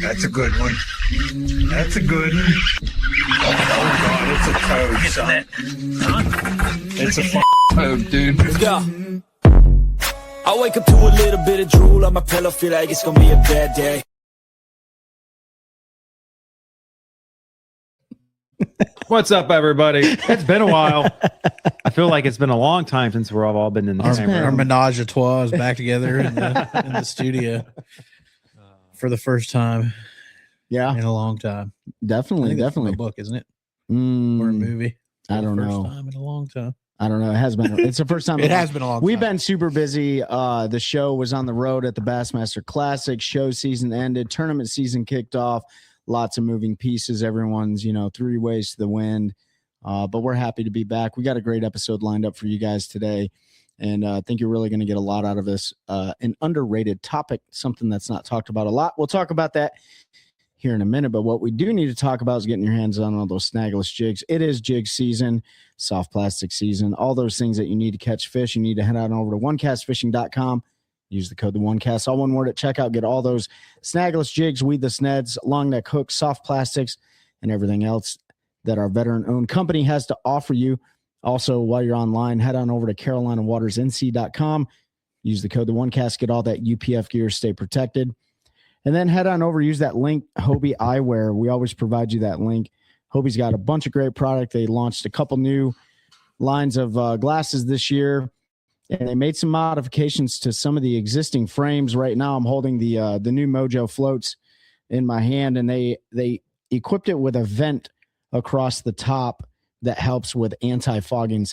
That's a good one. That's a good one. Oh, God, it's a toad, son. It's a toad, dude. Yeah. I wake up to a little bit of drool on my pillow, feel like it's gonna be a bad day. What's up, everybody? It's been a while. I feel like it's been a long time since we've all been in the same room. Our menage a trois is back together in the studio for the first time. Yeah, in a long time. Definitely. A book, isn't it? Or a movie? I don't know. First time in a long time. I don't know. It has been. It's the first time. It has been a long time. We've been super busy. The show was on the road at the Bassmaster Classic. Show season ended. Tournament season kicked off. Lots of moving pieces. Everyone's, 3 ways to the wind. But we're happy to be back. We got a great episode lined up for you guys today. And I think you're really going to get a lot out of this. An underrated topic, something that's not talked about a lot. We'll talk about that here in a minute. But what we do need to talk about is getting your hands on all those snagless jigs. It is jig season, soft plastic season, all those things that you need to catch fish. You need to head on over to OneCastFishing.com. Use the code TheOneCast, all one word at checkout. Get all those snagless jigs, weed the sneds, long neck hooks, soft plastics, and everything else that our veteran-owned company has to offer you. Also, while you're online, head on over to CarolinaWatersNC.com. Use the code TheOneCast. Get all that UPF gear. Stay protected. And then head on over. Use that link, Hobie Eyewear. We always provide you that link. Hobie's got a bunch of great product. They launched a couple new lines of glasses this year. And they made some modifications to some of the existing frames. Right now, I'm holding the new Mojo floats in my hand, and they equipped it with a vent across the top that helps with anti-fogging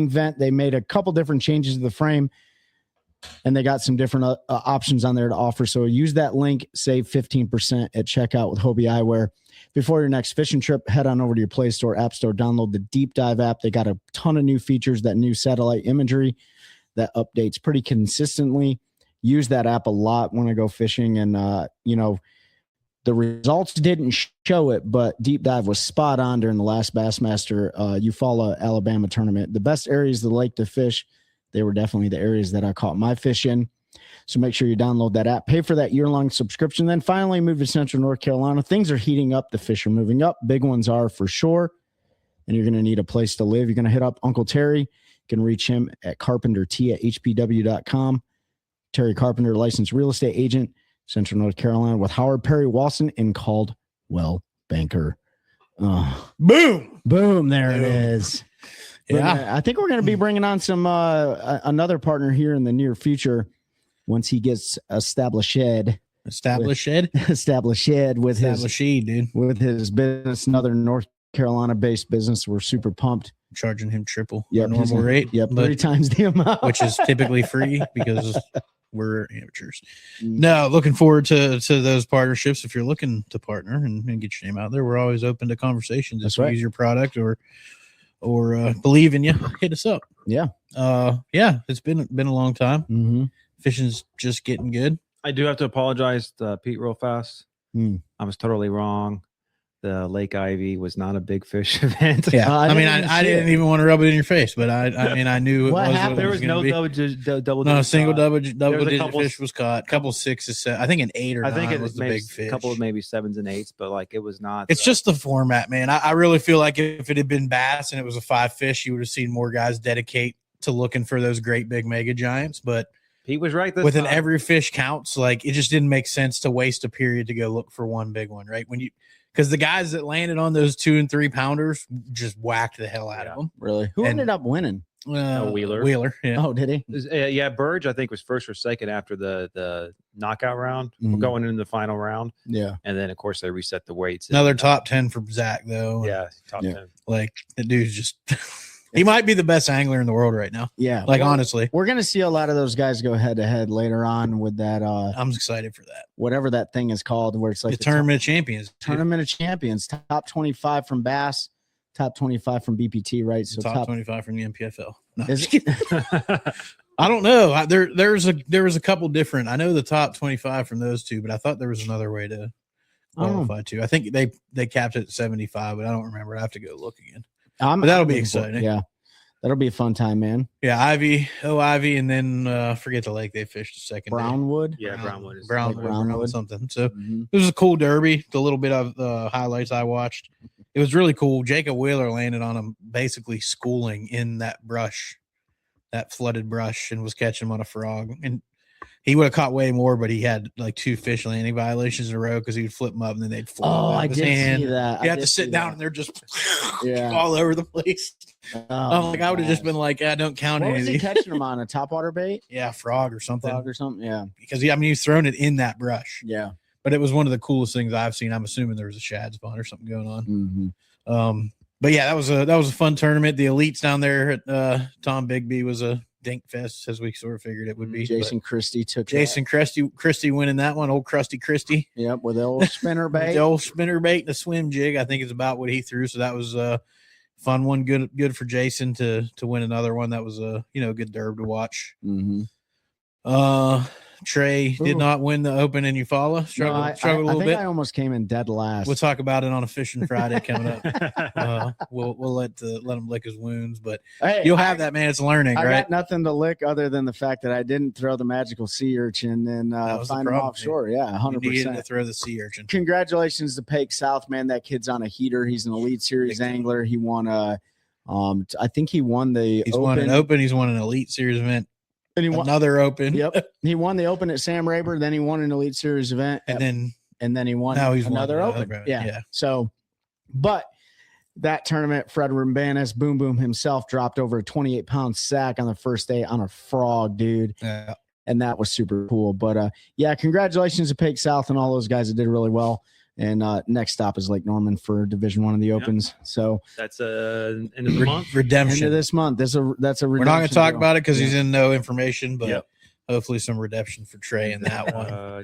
vent. They made a couple different changes to the frame, and they got some different options on there to offer. So use that link, save 15% at checkout with Hobie Eyewear. Before your next fishing trip, head on over to your Play Store, App Store, download the Deep Dive app. They got a ton of new features, that new satellite imagery that updates pretty consistently. Use that app a lot when I go fishing. And, the results didn't show it, but Deep Dive was spot on during the last Bassmaster Eufaula, Alabama tournament. The best areas of the lake to fish, they were definitely the areas that I caught my fish in. So make sure you download that app, pay for that year-long subscription, then finally move to Central North Carolina. Things are heating up. The fish are moving up. Big ones are for sure. And you're going to need a place to live. You're going to hit up Uncle Terry. You can reach him at carpentert@hpw.com. Terry Carpenter, licensed real estate agent, Central North Carolina, with Howard Perry Walson and Caldwell Banker. Boom. There it is. Yeah. I think we're going to be bringing on some another partner here in the near future. Once he gets established with his business, another North Carolina based business. We're super pumped. Charging him triple normal rate. Yep, 3 times the amount, which is typically free because we're amateurs. No, looking forward to those partnerships. If you're looking to partner and get your name out there, we're always open to conversations. That's if you right. Use your product or believe in you, hit us up. Yeah. It's been a long time. Mm-hmm. Fishing's just getting good. I do have to apologize to Pete real fast. I was totally wrong. The Lake Ivy was not a big fish event. Yeah, I didn't even want to rub it in your face, but I knew it what was. happened? What There was no double. No, single double digit couple, fish was caught. Couple 6s, I think an 8 or 9 was the big fish. A couple of maybe 7s and 8s, but like it was not. It's just the format, man. I really feel like if it had been bass and it was a 5 fish, you would have seen more guys dedicate to looking for those great big mega giants. But he was right. Within every fish counts. Like it just didn't make sense to waste a period to go look for one big one, right? Because the guys that landed on those 2 and 3 pounders just whacked the hell out of them. Really? Who ended up winning? Wheeler. Yeah. Oh, did he? Yeah, Burge, I think, was first or second after the knockout round. Mhm. We're going into the final round. Yeah. And then, of course, they reset the weights. Another top 10 for Zach, though. Yeah, top 10. Like, the dude's just he might be the best angler in the world right now. Yeah. Like, honestly. We're going to see a lot of those guys go head to head later on with that. I'm excited for that. Whatever that thing is called, where it's like the Tournament of Champions. Tournament of Champions. Top 25 from Bass, top 25 from BPT, right? So top 25 from the MPFL. No, is I don't know. There was a couple different. I know the top 25 from those two, but I thought there was another way to qualify too. I think they capped it at 75, but I don't remember. I have to go look again. But that'll be exciting. Yeah. That'll be a fun time, man. Yeah, Ivy, and then forget the lake they fished the second day. Brownwood. Yeah, Brownwood is Brownwood something. So Mhm. it was a cool derby. The little bit of highlights I watched, it was really cool. Jacob Wheeler landed on him, basically schooling in that brush, that flooded brush, and was catching him on a frog. And he would have caught way more, but he had like 2 fish landing violations in a row because he would flip them up and then they'd fall. Oh, I did see that. You have to sit down and they're just Yeah. all over the place. Oh, I would have just been like, I don't count what any was of he these. catching them on? A topwater bait? Yeah, frog or something. Frog or something? Yeah. Because he's thrown it in that brush. Yeah. But it was one of the coolest things I've seen. I'm assuming there was a shad spawn or something going on. Mm-hmm. But yeah, that was a fun tournament. The elites down there at Tom Bigby was a dink fest, as we sort of figured it would be. Jason Christie took Jason Christie winning that one. Old Krusty Christie. Yep, with the old spinner bait. The old spinner bait and the swim jig, I think is about what he threw. So that was a fun one. Good for Jason to win another one. That was a good derb to watch. Mm-hmm. Trey did not win the Open in Eufaula. Struggled a little bit. I almost came in dead last. We'll talk about it on a Fishing Friday coming up. We'll let him lick his wounds, but hey, you'll have that, man. It's learning, I right? got nothing to lick other than the fact that I didn't throw the magical sea urchin and find him offshore. Yeah, 100%. You needed to throw the sea urchin. Congratulations to Pake South, man. That kid's on a heater. He's an Elite Series angler. He won I think he won the He's Open. won an Open. He's won an Elite Series event. And he won another Open. Yep. He won the Open at Sam Rayburn. Then he won an Elite Series event. And then he won another Open. Yeah. So, but that tournament, Fred Rumbanis, Boom Boom himself, dropped over a 28-pound sack on the first day on a frog, dude. Yeah. And that was super cool. But yeah, congratulations to Pake South and all those guys that did really well. And next stop is Lake Norman for Division 1 of the Opens. So that's end of the month. Redemption. End of this month. That's a redemption. We're not going to talk about it because he's in no information, but hopefully some redemption for Trey in that one. I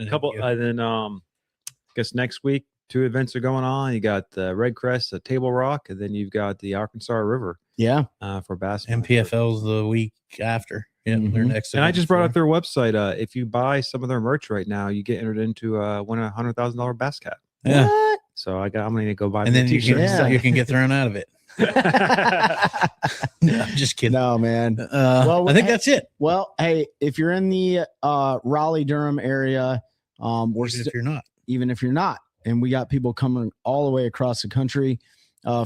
guess next week 2 events are going on. You got the Red Crest at Table Rock, and then you've got the Arkansas River. Yeah. For Bassmasters. MPFL's the week after. Yeah, their next. And I just brought up their website. If you buy some of their merch right now, you get entered into win a $100,000 bass cat. Yeah. What? So I'm going to go buy. And then you t-shirts. can get thrown out of it. No, just kidding. No, man. Well, I think that's it. Well, hey, if you're in the Raleigh Durham area, even if you're not, and we got people coming all the way across the country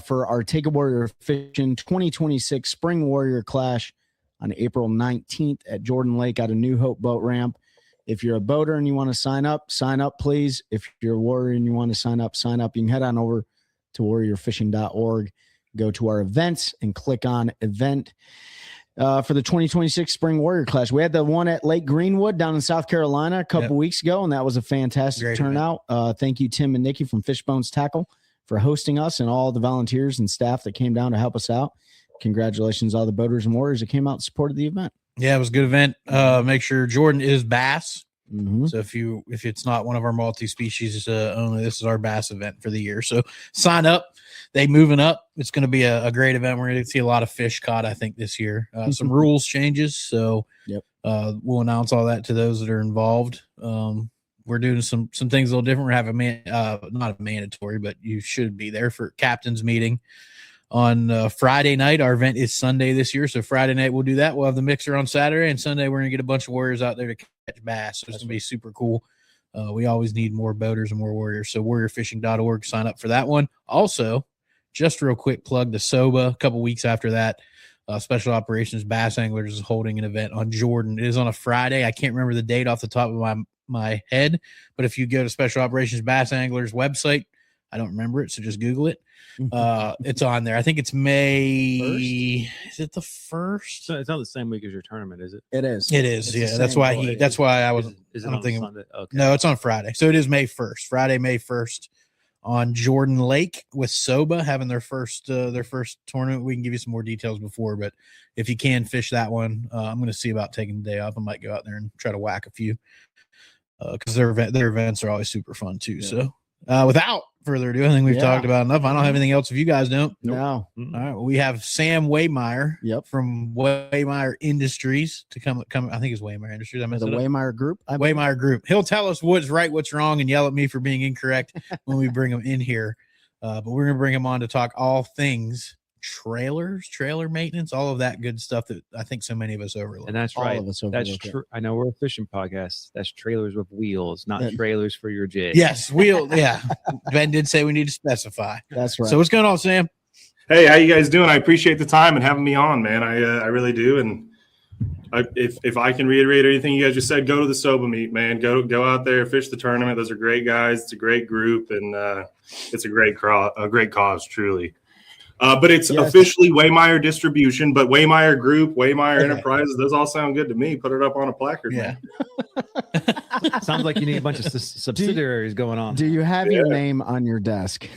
for our Take a Warrior Fishing 2026 Spring Warrior Clash on April 19th at Jordan Lake at a New Hope boat ramp. If you're a boater and you want to sign up, please. If you're a warrior and you want to sign up. You can head on over to warriorfishing.org, go to our events and click on event for the 2026 Spring Warrior Clash. We had the one at Lake Greenwood down in South Carolina a couple weeks ago, and that was a fantastic turnout. Thank you, Tim and Nikki from Fishbones Tackle, for hosting us and all the volunteers and staff that came down to help us out. Congratulations, all the boaters and warriors that came out and supported the event. Yeah, it was a good event. Make sure Jordan is bass. Mm-hmm. So if it's not one of our multi-species only, this is our bass event for the year. So sign up. They moving up. It's going to be a great event. We're going to see a lot of fish caught, I think, this year. Some rules changes. So we'll announce all that to those that are involved. We're doing some things a little different. We're having not a mandatory, but you should be there for captain's meeting on Friday night. Our event is Sunday this year, so Friday night we'll do that. We'll have the mixer on Saturday, and Sunday we're gonna get a bunch of warriors out there to catch bass. So it's gonna be super cool. We always need more boaters and more warriors, so warriorfishing.org, sign up for that one. Also, just real quick plug, the SOBA a couple weeks after that, Special Operations Bass Anglers is holding an event on Jordan. It is on a Friday. I can't remember the date off the top of my head, but if you go to Special Operations Bass Anglers website, I don't remember it, so just Google it. It's on there. I think it's May 1st? Is it the 1st? So it's not the same week as your tournament, is it? It is. It is. Yeah, that's why I was. Is it on thinking, Sunday? Okay. No, it's on Friday. So it is May 1st. Friday, May 1st, on Jordan Lake with SOBA having their first tournament. We can give you some more details before, but if you can fish that one, I'm going to see about taking the day off. I might go out there and try to whack a few because their events are always super fun too. Yeah. So without further ado, I think we've talked about enough. I don't have anything else if you guys don't. No. All right. Well, we have Sam Waymire from Waymire Industries to come. I think it's Waymire Industries. I messed it up. Waymire Group. Waymire Group. He'll tell us what's right, what's wrong, and yell at me for being incorrect when we bring him in here. But we're going to bring him on to talk all things trailer maintenance, all of that good stuff that I think so many of us overlook. And that's All right. of us That's overlook it. true. I know we're a fishing podcast. That's trailers with wheels, not And- trailers for your jig. Yes, yeah. Ben did say we need to specify. That's right. So what's going on, Sam? Hey, how you guys doing? I appreciate the time and having me on, man. I really do. And if I can reiterate anything you guys just said, go to the Soba meet, man. Go out there, fish the tournament. Those are great guys. It's a great group, and it's a great cause, truly. But it's officially Waymire Distribution, but Waymire Group, Waymire Enterprises, those all sound good to me. Put it up on a placard. Yeah. Man. Sounds like you need a bunch of subsidiaries going on. Do you have your name on your desk?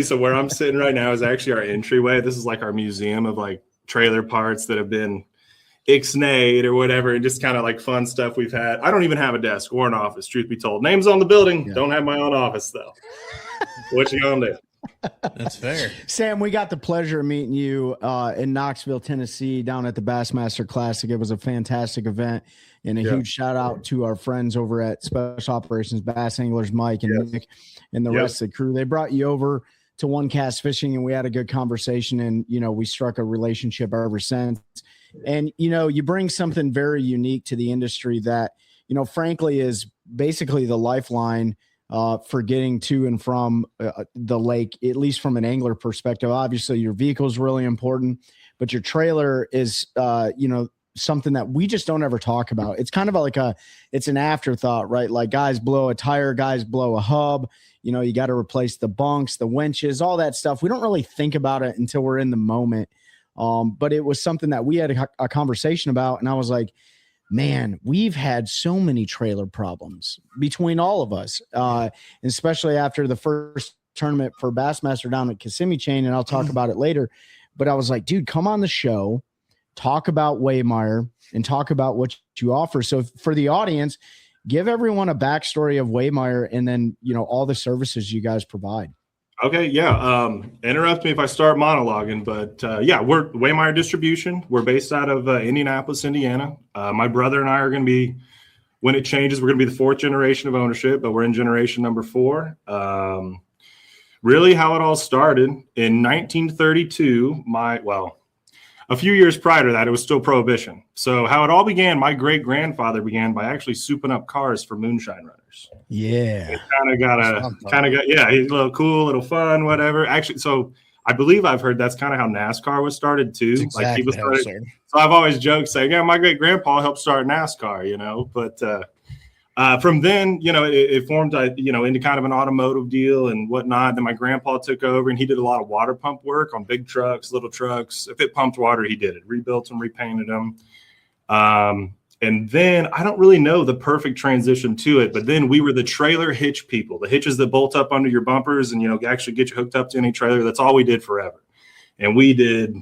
So where I'm sitting right now is actually our entryway. This is like our museum of like trailer parts that have been ixnayed or whatever, and just kind of like fun stuff we've had. I don't even have a desk or an office, truth be told. Name's on the building. Yeah. Don't have my own office though. What you gonna do? That's fair. Sam, we got the pleasure of meeting you in Knoxville, Tennessee, down at the Bassmaster Classic. It was a fantastic event, and a huge shout out to our friends over at Special Operations Bass Anglers, Mike and Nick, and the rest of the crew. They brought you over to OneCast Fishing, and we had a good conversation, and we struck a relationship ever since. And you bring something very unique to the industry that frankly is basically the lifeline for getting to and from the lake, at least from an angler perspective. Obviously your vehicle is really important, but your trailer is something that we just don't ever talk about. It's kind of like it's an afterthought, right? Like guys blow a tire, guys blow a hub, you got to replace the bunks, the winches, all that stuff. We don't really think about it until we're in the moment. But it was something that we had a conversation about, and I was like, man, we've had so many trailer problems between all of us, especially after the first tournament for Bassmaster down at Kissimmee Chain, and I'll talk about it later. But I was like, dude, come on the show, talk about Waymire, and talk about what you offer. So for the audience, give everyone a backstory of Waymire, and then all the services you guys provide. Okay, yeah. Interrupt me if I start monologuing, but we're Waymire Distribution. We're based out of Indianapolis, Indiana. My brother and I are going to be, when it changes, we're going to be the 4th generation of ownership, but we're in generation number 4. Really how it all started in 1932, a few years prior to that, it was still Prohibition. So how it all began, my great-grandfather began by actually souping up cars for moonshine runners. Yeah. It he's a little cool, little fun, whatever. Actually, so I believe I've heard that's kind of how NASCAR was started too. Exactly like people started. So I've always joked saying, yeah, my great-grandpa helped start NASCAR, but from then, it formed, into kind of an automotive deal and whatnot. Then my grandpa took over and he did a lot of water pump work on big trucks, little trucks. If it pumped water, he did it, rebuilt them, repainted them. And then I don't really know the perfect transition to it, but then we were the trailer hitch people, the hitches that bolt up under your bumpers and, actually get you hooked up to any trailer. That's all we did forever. And we did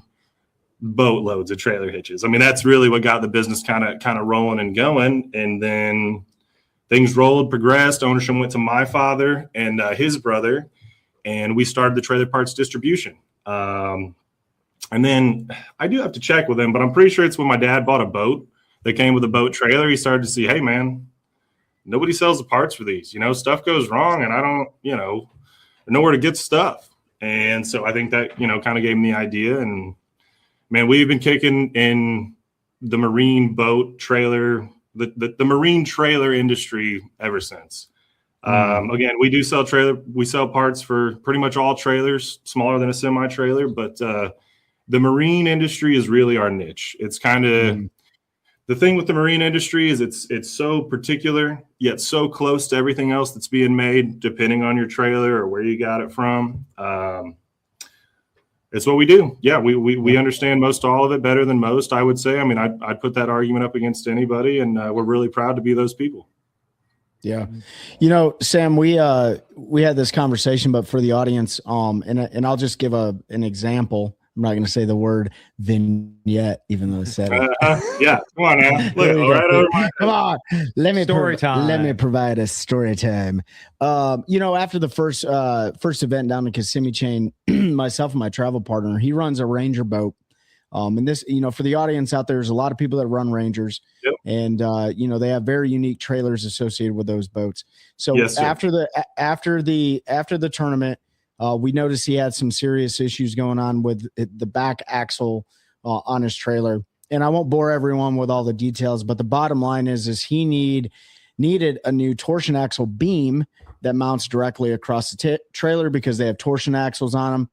boatloads of trailer hitches. I mean, that's really what got the business kind of rolling and going. And then things rolled, progressed. Ownership went to my father and his brother, and we started the trailer parts distribution. And then I do have to check with him, but I'm pretty sure it's when my dad bought a boat that came with a boat trailer. He started to see, hey, man, nobody sells the parts for these. Stuff goes wrong, and I don't, nowhere to get stuff. And so I think that, kind of gave him the idea. And, man, we've been kicking in the marine boat trailer, the marine trailer industry ever since. Again, we do sell we sell parts for pretty much all trailers, smaller than a semi trailer, but the marine industry is really our niche. It's kind of the thing with the marine industry is it's so particular, yet so close to everything else that's being made, depending on your trailer or where you got it from. It's what we do. Yeah, we understand most all of it better than most, I would say. I mean, I'd put that argument up against anybody, and we're really proud to be those people. Yeah. Sam, we had this conversation, but for the audience, and I'll just give an example. I'm not going to say the word vignette, even though I said it. Yeah, come on now. Look, right over come on. Let me provide a story time. After the first event down in Kissimmee Chain, myself and my travel partner, he runs a Ranger boat And this, for the audience out there, there's a lot of people that run Rangers, Yep. and they have very unique trailers associated with those boats. So Yes, sir. after the tournament, we noticed he had some serious issues going on with the back axle on his trailer. And I won't bore everyone with all the details, but the bottom line is he needed a new torsion axle beam that mounts directly across the trailer because they have torsion axles on them.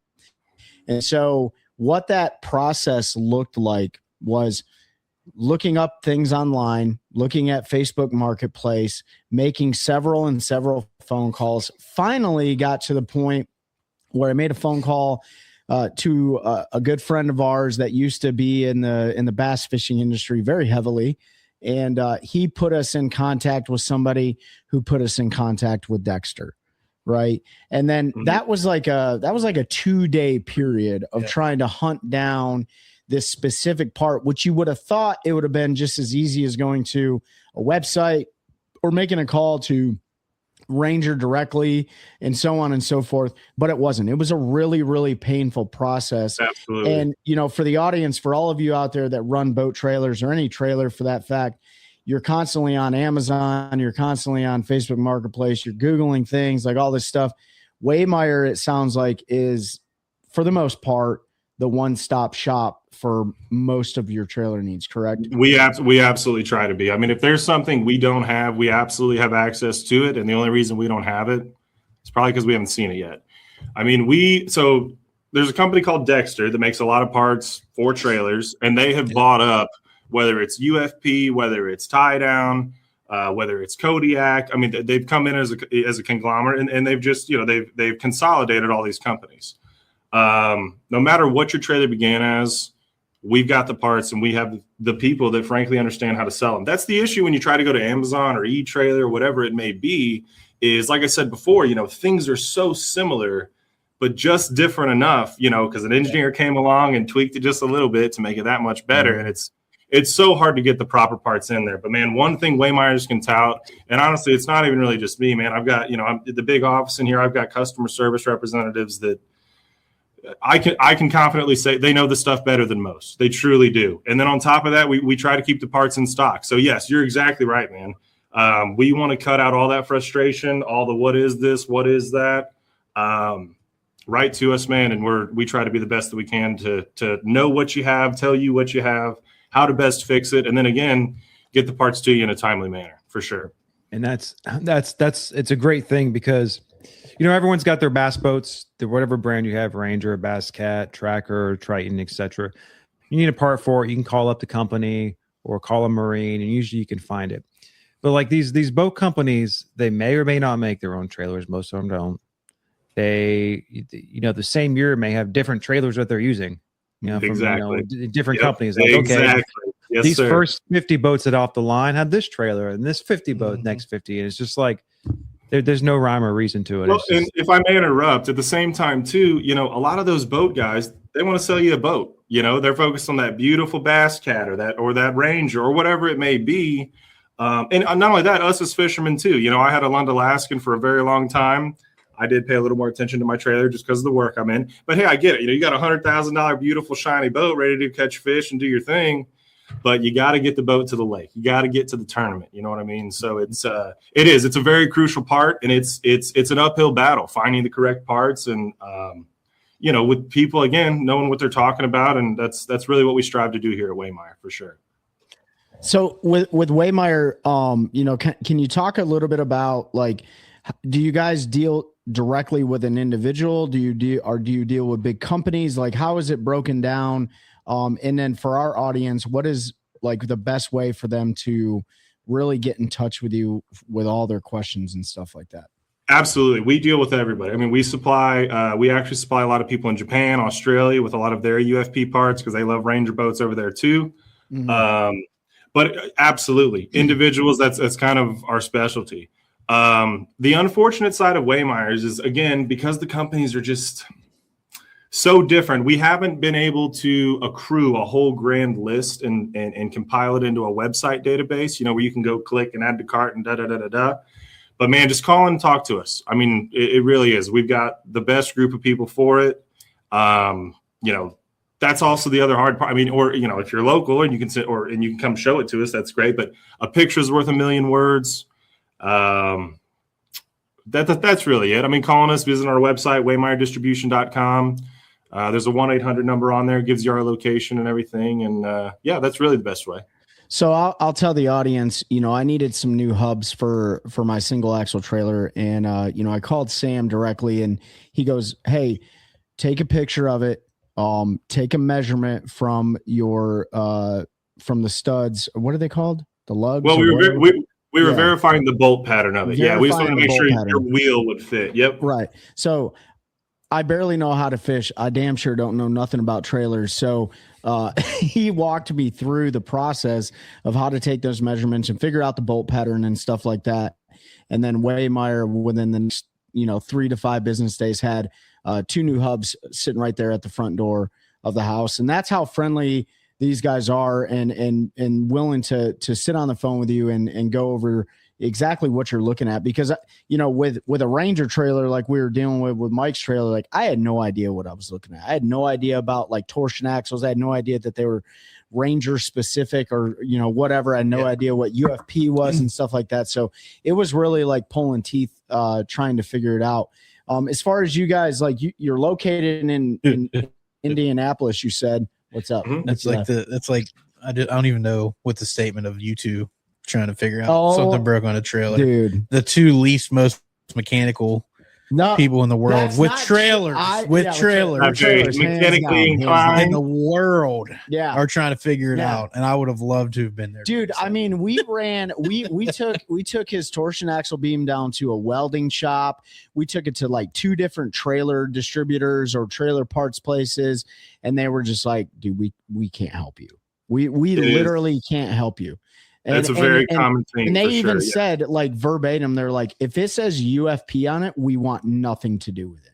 And so what that process looked like was looking up things online, looking at Facebook Marketplace, making several phone calls. Finally got to the point where I made a phone call to a good friend of ours that used to be in the bass fishing industry very heavily. And he put us in contact with somebody who put us in contact with Dexter. Right. And then that was like a 2-day period of trying to hunt down this specific part, which you would have thought it would have been just as easy as going to a website or making a call to Ranger directly and so on and so forth. But it wasn't. It was a really, really painful process. Absolutely. And, for the audience, for all of you out there that run boat trailers or any trailer for that fact, you're constantly on Amazon, you're constantly on Facebook Marketplace, you're Googling things like all this stuff. Waymire, it sounds like, is for the most part the one-stop shop for most of your trailer needs, correct? We absolutely try to be. I mean, if there's something we don't have, we absolutely have access to it. And the only reason we don't have it is probably because we haven't seen it yet. I mean, so there's a company called Dexter that makes a lot of parts for trailers, and they have bought up, whether it's UFP, whether it's tie down, whether it's Kodiak. I mean, they've come in as a conglomerate, and they've just, they've consolidated all these companies. No matter what your trailer began as, we've got the parts and we have the people that frankly understand how to sell them. That's the issue when you try to go to Amazon or eTrailer or whatever it may be, is like I said before, things are so similar, but just different enough, because an engineer came along and tweaked it just a little bit to make it that much better. And it's so hard to get the proper parts in there. But man, one thing Waymires can tout, and honestly, it's not even really just me, man. I've got, I'm the big office in here. I've got customer service representatives that I can confidently say they know the stuff better than most. They truly do. And then on top of that, we try to keep the parts in stock. So yes, you're exactly right, man. We want to cut out all that frustration, all the what is this, what is that, right to us, man. And we try to be the best that we can to know what you have, tell you what you have, how to best fix it, and then again, get the parts to you in a timely manner, for sure. And that's it's a great thing because everyone's got their bass boats, whatever brand you have, Ranger, Bass Cat, Tracker, Triton, etc. You need a part for it, you can call up the company or call a marine, and usually you can find it. But like these boat companies, they may or may not make their own trailers. Most of them don't. They, the same year may have different trailers that they're using. From different companies. Like, okay, yes, these sir. first 50 boats that off the line had this trailer, and this 50 boat next 50, and it's just like there's no rhyme or reason to it. Well, and if I may interrupt, at the same time too, a lot of those boat guys, they want to sell you a boat. They're focused on that beautiful Bass Cat or that Ranger or whatever it may be. And not only that, us as fishermen too. I had a Lund Alaskan for a very long time. I did pay a little more attention to my trailer just because of the work I'm in. But hey, I get it. You got $100,000 beautiful shiny boat ready to catch fish and do your thing, but you got to get the boat to the lake. You got to get to the tournament. You know what I mean? So it's a very crucial part, and it's an uphill battle finding the correct parts and with people again knowing what they're talking about, and that's really what we strive to do here at Waymire for sure. So with Waymire, can you talk a little bit about do you guys deal directly with an individual? Do you deal with big companies? Like, how is it broken down? And then for our audience, what is the best way for them to really get in touch with you with all their questions and stuff like that? Absolutely. We deal with everybody. I mean, we actually supply a lot of people in Japan, Australia with a lot of their UFP parts because they love Ranger boats over there too. Mm-hmm. But absolutely individuals, that's kind of our specialty. The unfortunate side of Waymires is, again, because the companies are just so different, we haven't been able to accrue a whole grand list and compile it into a website database, where you can go click and add to cart and da-da-da-da-da. But man, just call and talk to us. I mean, it really is. We've got the best group of people for it. that's also the other hard part. I mean, or if you're local and you can and you can come show it to us, that's great. But a picture is worth a million words. That's really it. I mean, calling us, visiting our website, waymiredistribution.com. There's a 1-800 number on there, gives you our location and everything. And that's really the best way. So I'll tell the audience, I needed some new hubs for my single axle trailer. And, I called Sam directly and he goes, hey, take a picture of it. Take a measurement from your, from the studs. What are they called? The lugs? Well, we were verifying the bolt pattern of it. We just wanted to make sure your wheel would fit. Yep. Right. So I barely know how to fish. I damn sure don't know nothing about trailers. So he walked me through the process of how to take those measurements and figure out the bolt pattern and stuff like that. And then Waymire, within the next, 3 to 5 business days, had 2 new hubs sitting right there at the front door of the house. And that's how friendly these guys are and willing to sit on the phone with you and go over exactly what you're looking at. Because, with a Ranger trailer, like we were dealing with Mike's trailer, like I had no idea what I was looking at. I had no idea about like torsion axles. I had no idea that they were Ranger specific or, whatever. I had no idea what UFP was and stuff like that. So it was really like pulling teeth, trying to figure it out. As far as you guys, like you're located in Indianapolis, you said. What's up? That's like I don't even know what the statement of you two trying to figure out something broke on a trailer. Dude, the 2 least most mechanical people in the world with trailers, mechanically inclined in the world, are trying to figure it out. And I would have loved to have been there, dude. I mean, we took his torsion axle beam down to a welding shop. We took it to like 2 different trailer distributors or trailer parts places, and they were just like, dude, we can't help you. We literally can't help you. That's a very common thing. And they even said, like, verbatim, they're like, if it says UFP on it, we want nothing to do with it.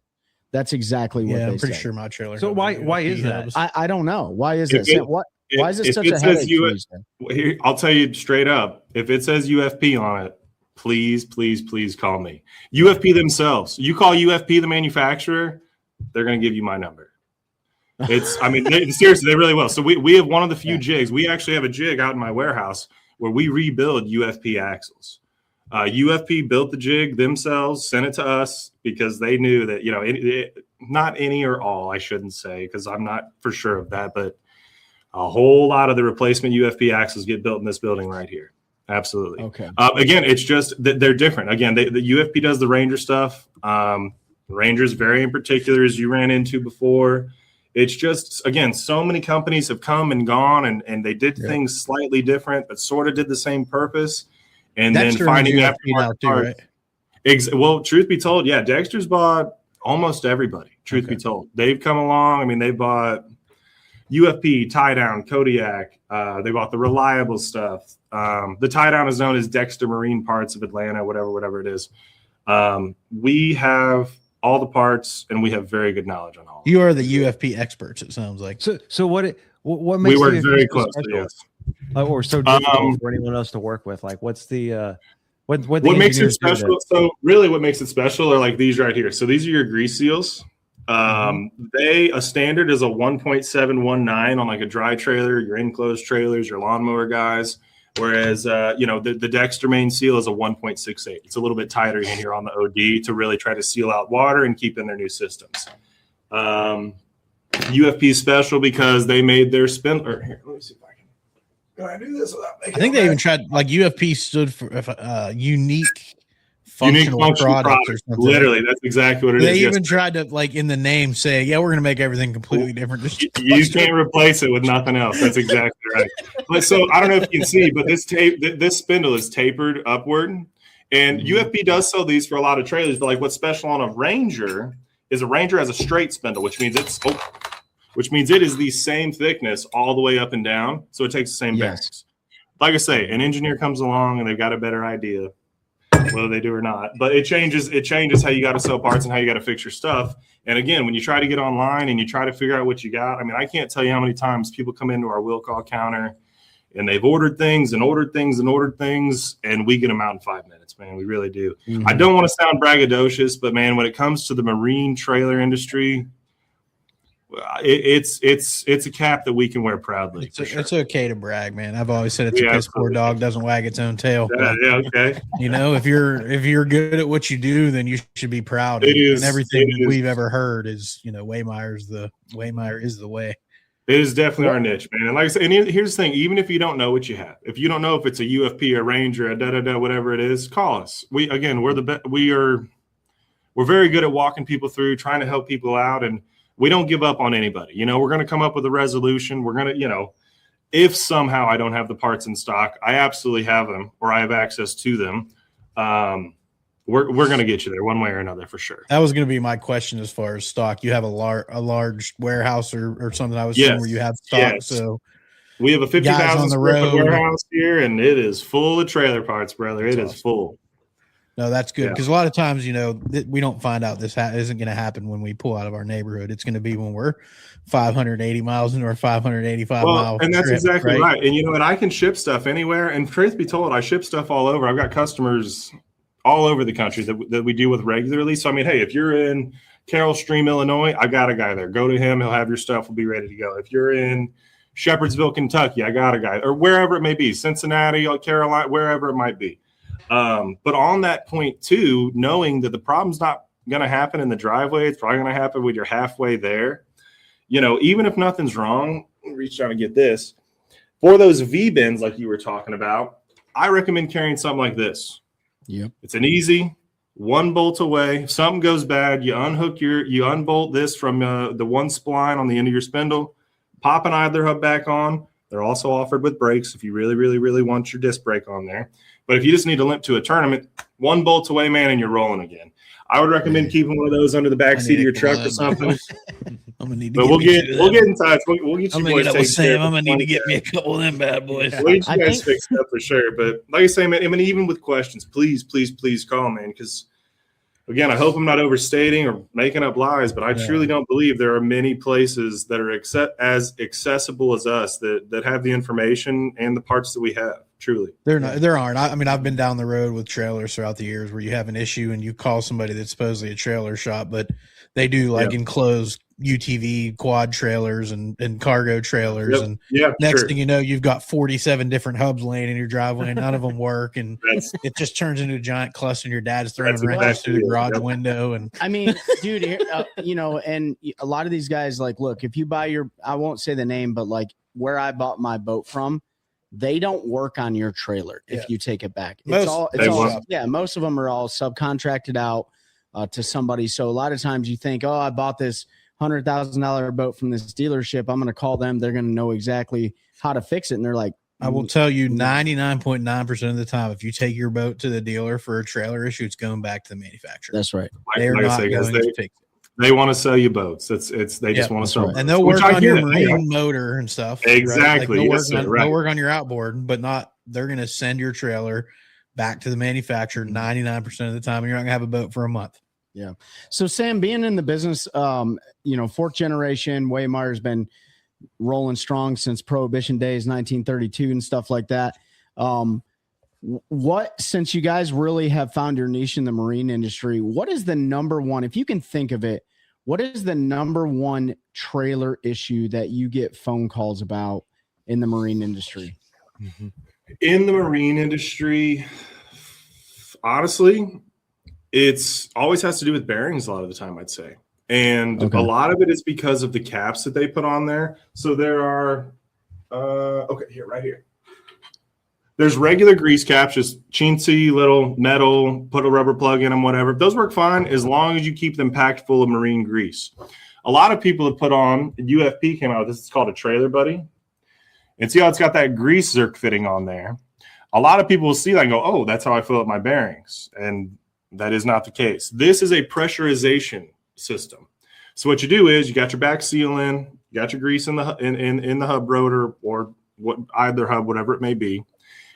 That's exactly what they said. I'm pretty sure my trailer. So why is that? I don't know. Why is it? Why is it such a headache? I'll tell you straight up. If it says UFP on it, please call me. UFP themselves. You call UFP the manufacturer, they're going to give you my number. Seriously, they really will. So we have one of the few jigs. We actually have a jig out in my warehouse where we rebuild UFP axles. UFP built the jig themselves, sent it to us because they knew that, not any or all, I shouldn't say, because I'm not for sure of that, but a whole lot of the replacement UFP axles get built in this building right here. Absolutely. Okay. Again, it's just that they're different. Again, the UFP does the Ranger stuff. Ranger's very in particular, as you ran into before. It's just, again, so many companies have come and gone and they did things slightly different, but sort of did the same purpose. And Dexter then finding aftermarket parts. Right? Well, truth be told, Dexter's bought almost everybody, truth be told. They've come along. I mean, they bought UFP, tie down, Kodiak. They bought the reliable stuff. The tie down is known as Dexter Marine Parts of Atlanta, whatever it is. We have all the parts, and we have very good knowledge on all. You are the UFP experts, it sounds like. So what makes we work very closely? Yes. Or so difficult for anyone else to work with? Like, what's the what makes it special? So really, what makes it special are like these right here. So these are your grease seals. A standard is a 1.719 on like a dry trailer, your enclosed trailers, your lawnmower guys. Whereas, the Dexter main seal is a 1.68. It's a little bit tighter in here on the OD to really try to seal out water and keep in their new systems. UFP special because they made their spindle. Here, let me see if I can I do this without making. I think they even tried, like UFP stood for unique functional product or something. Literally, that's exactly what it is. They even tried to, like, in the name say, we're going to make everything completely different. You can't replace it with nothing else. That's exactly right. But so I don't know if you can see, but this spindle is tapered upward, and UFP does sell these for a lot of trailers. But like, what's special on a Ranger is a Ranger has a straight spindle, which means it is the same thickness all the way up and down. So it takes the same bearings. Like I say, an engineer comes along and they've got a better idea, whether they do or not, but it changes how you got to sell parts and how you got to fix your stuff. And again, when you try to get online and you try to figure out what you got, I mean, I can't tell you how many times people come into our will call counter and they've ordered things, and we get them out in 5 minutes, man. We really do. I don't want to sound braggadocious, but man, when it comes to the marine trailer industry, it's a cap that we can wear proudly. It's okay to brag, man. I've always said it's Yeah, a piss poor dog doesn't wag its own tail. Yeah, okay. You know, if you're good at what you do, then you should be proud. It and everything that we've ever heard is, you know, Waymire is the way. It is definitely our niche, man. And like I said, and here's the thing: even if you don't know what you have, if you don't know if it's a UFP, a Ranger, a whatever it is, call us. We're very good at walking people through, trying to help people out, and we don't give up on anybody. You know, we're going to come up with a resolution. We're going to, you know, if somehow I don't have the parts in stock, I absolutely have them, or I have access to them. We're going to get you there one way or another for sure. That was going to be my question as far as stock. You have a large warehouse or something, I was assuming, where you have stock. Yes. So we have a 50,000 square foot warehouse here, and it is full of trailer parts, brother. It is full. No, that's good, because a lot of times, you know, we don't find out this isn't going to happen when we pull out of our neighborhood. It's going to be when we're 580 miles into our 585 miles. And that's exactly right. And you know, and I can ship stuff anywhere. And truth be told, I ship stuff all over. I've got customers all over the country that we deal with regularly. So I mean, hey, if you're in Carroll Stream, Illinois, I got a guy there. Go to him. He'll have your stuff. We'll be ready to go. If you're in Shepherdsville, Kentucky, I got a guy, or wherever it may be, Cincinnati, Carolina, wherever it might be. But on that point too, knowing that the problem's not going to happen in the driveway, it's probably going to happen when you're halfway there. You know, even if nothing's wrong, reach down and get this. For those V bins like you were talking about, I recommend carrying something like this. Yep. It's an easy one bolt away. If something goes bad, you unbolt this from the one spline on the end of your spindle, pop an idler hub back on. They're also offered with brakes if you really, really, really want your disc brake on there. But if you just need to limp to a tournament, one bolt away, man, and you're rolling again. I would recommend keeping one of those under the back seat of your truck or something. I'm gonna need to. But we'll get in touch. We'll get you boys taken care of. I'm gonna need to get me a couple of them bad boys. We'll get you guys fixed up for sure. But like I say, man, I mean, even with questions, please call, man, because again, I hope I'm not overstating or making up lies, but I truly don't believe there are many places that are as accessible as us that have the information and the parts that we have. Truly, there aren't. I mean, I've been down the road with trailers throughout the years where you have an issue and you call somebody that's supposedly a trailer shop, but they do like enclosed UTV quad trailers and cargo trailers. And next thing you know, you've got 47 different hubs laying in your driveway and none of them work. And it just turns into a giant cluster and your dad's throwing wrenches through the garage window. And I mean, dude, you know, and a lot of these guys, like, look, if you buy I won't say the name, but like where I bought my boat from, they don't work on your trailer if you take it back. Most of them are all subcontracted out to somebody. So a lot of times you think, oh, I bought this $100,000 boat from this dealership. I'm going to call them. They're going to know exactly how to fix it. And they're like, I will tell you 99.9% of the time, if you take your boat to the dealer for a trailer issue, it's going back to the manufacturer. That's right. They're not going to fix it. They want to sell you boats. They just want to sell boats. And they'll work on your marine motor and stuff. Exactly. Right? Like they'll work on your outboard, but they're going to send your trailer back to the manufacturer 99% of the time, and you're not going to have a boat for a month. Yeah. So Sam, being in the business, you know, fourth generation, Waymire's been rolling strong since Prohibition days, 1932 and stuff like that. Since you guys really have found your niche in the marine industry, what is the number one, if you can think of it, what is the number one trailer issue that you get phone calls about in the marine industry? In the marine industry, honestly, it's always has to do with bearings a lot of the time, I'd say. And a lot of it is because of the caps that they put on there. So there are, right here. There's regular grease caps, just chintzy little metal, put a rubber plug in them, whatever. Those work fine as long as you keep them packed full of marine grease. A lot of people have put on, UFP came out with this, it's called a Trailer Buddy. And see how it's got that grease zerk fitting on there. A lot of people will see that and go, oh, that's how I fill up my bearings. And that is not the case. This is a pressurization system. So what you do is you got your back seal in, you got your grease in the hub rotor or either hub, whatever it may be.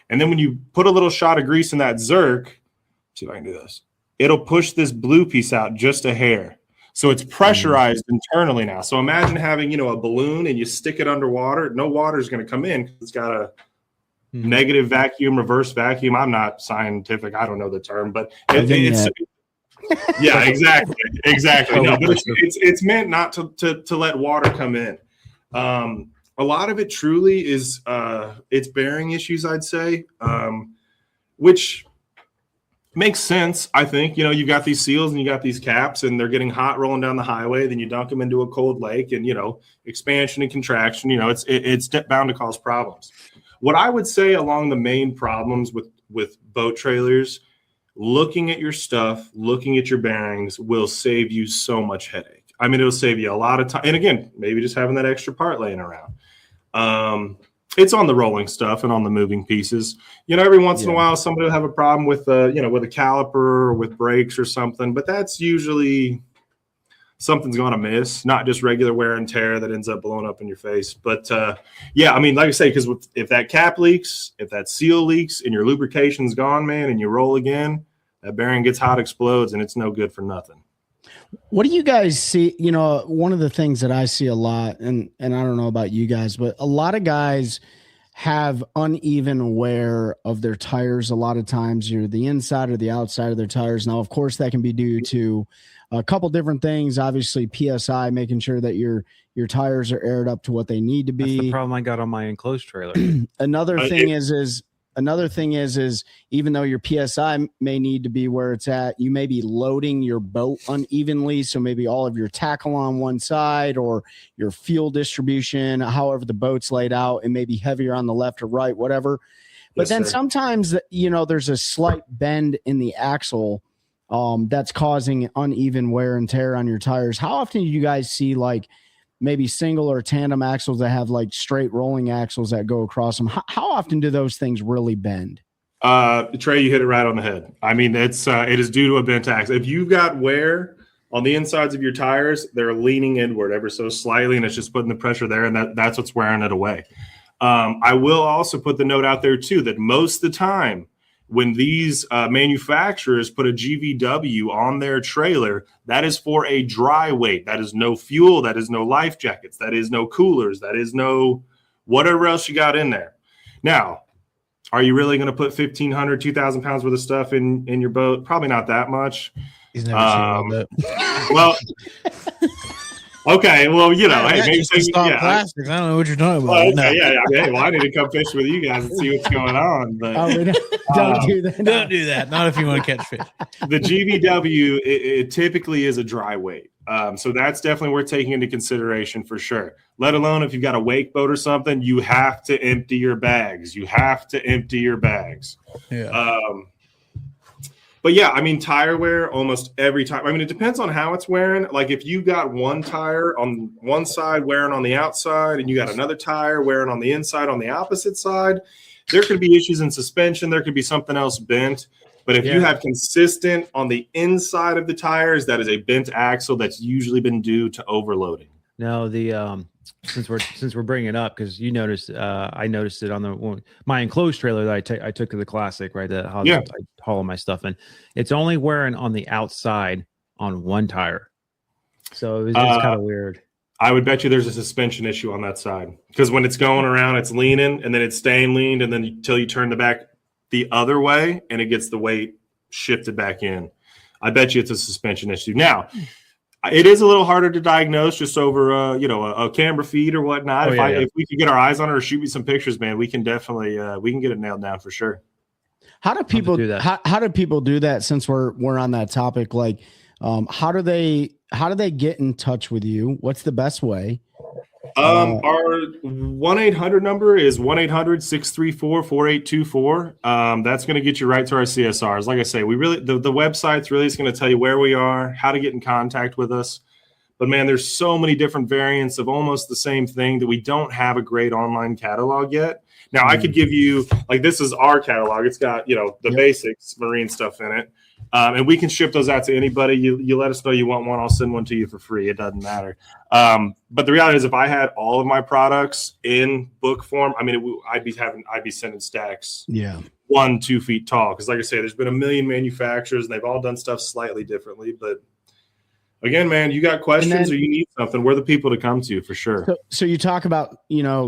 And then when you put a little shot of grease in that zerk, see if I can do this, it'll push this blue piece out just a hair. So it's pressurized internally now. So imagine having, a balloon and you stick it underwater. No water is going to come in because it's got a negative vacuum, reverse vacuum. I'm not scientific. I don't know the term, but Yeah, exactly. No, but it's meant not to let water come in. A lot of it truly is it's bearing issues, I'd say, which makes sense. I think, you've got these seals and you got these caps and they're getting hot rolling down the highway. Then you dunk them into a cold lake and, expansion and contraction, it's bound to cause problems. What I would say along the main problems with boat trailers, looking at your stuff, looking at your bearings will save you so much headache. I mean, it'll save you a lot of time. And again, maybe just having that extra part laying around. It's on the rolling stuff and on the moving pieces. Every once in a while, somebody will have a problem with with a caliper or with brakes or something, but that's usually something's going to miss, not just regular wear and tear that ends up blowing up in your face. But yeah, I mean, like I say, because if that cap leaks, if that seal leaks and your lubrication's gone, man, and you roll again, that bearing gets hot, explodes, and it's no good for nothing. What do you guys see? One of the things that I see a lot, and I don't know about you guys, but a lot of guys have uneven wear of their tires. A lot of times you're the inside or the outside of their tires. Now, of course, that can be due to a couple different things. Obviously, PSI, making sure that your tires are aired up to what they need to be. That's the problem I got on my enclosed trailer. Another thing is even though your PSI may need to be where it's at, you may be loading your boat unevenly. So maybe all of your tackle on one side or your fuel distribution, however the boat's laid out, it may be heavier on the left or right, whatever. But then sometimes, there's a slight bend in the axle that's causing uneven wear and tear on your tires. How often do you guys see maybe single or tandem axles that have straight rolling axles that go across them? How often do those things really bend? Trey, you hit it right on the head. I mean, it is due to a bent axle. If you've got wear on the insides of your tires, they're leaning inward ever so slightly, and it's just putting the pressure there, and that's what's wearing it away. I will also put the note out there too that most of the time, when these manufacturers put a GVW on their trailer, that is for a dry weight. That is no fuel. That is no life jackets. That is no coolers. That is no whatever else you got in there. Now, are you really going to put 1,500, 2,000 pounds worth of stuff in your boat? Probably not that much. He's never seen all that. Well, okay. Well, hey, maybe plastics. I don't know what you're talking about. Well, okay, no. Yeah. Hey, well, I need to come fish with you guys and see what's going on. But don't do that. Don't do that. Not if you want to catch fish. The GVW, it typically is a dry weight. So that's definitely worth taking into consideration for sure. Let alone if you've got a wake boat or something, you have to empty your bags. Yeah. But yeah, I mean, tire wear almost every time. I mean, it depends on how it's wearing. Like if you got one tire on one side wearing on the outside and you got another tire wearing on the inside on the opposite side, there could be issues in suspension. There could be something else bent. But if you have consistent on the inside of the tires, that is a bent axle that's usually been due to overloading. No, since we're bringing it up, because you noticed, I noticed it on my enclosed trailer that I took to the Classic, right? I haul my stuff in. It's only wearing on the outside on one tire, so it's kind of weird. I would bet you there's a suspension issue on that side because when it's going around, it's leaning and then it's staying leaned, and then until you turn the back the other way, and it gets the weight shifted back in. I bet you it's a suspension issue. Now, it is a little harder to diagnose just over, a camera feed or whatnot. If we could get our eyes on it or shoot me some pictures, man, we can definitely we can get it nailed down for sure. How do people do that? How do people do that? Since we're on that topic, how do they get in touch with you? What's the best way? Our 1-800 number is 1-800-634-4824. That's going to get you right to our CSRs. Like I say, the website's really is going to tell you where we are, how to get in contact with us. But man, there's so many different variants of almost the same thing that we don't have a great online catalog yet. Now I could give you, this is our catalog. It's got, the basics marine stuff in it. And we can ship those out to anybody. You let us know you want one. I'll send one to you for free. It doesn't matter. But the reality is, if I had all of my products in book form, I mean, I'd be sending stacks. 1-2 feet tall. Because like I say, there's been a million manufacturers and they've all done stuff slightly differently. But again, man, you got questions or you need something, we're the people to come to for sure. So you talk about,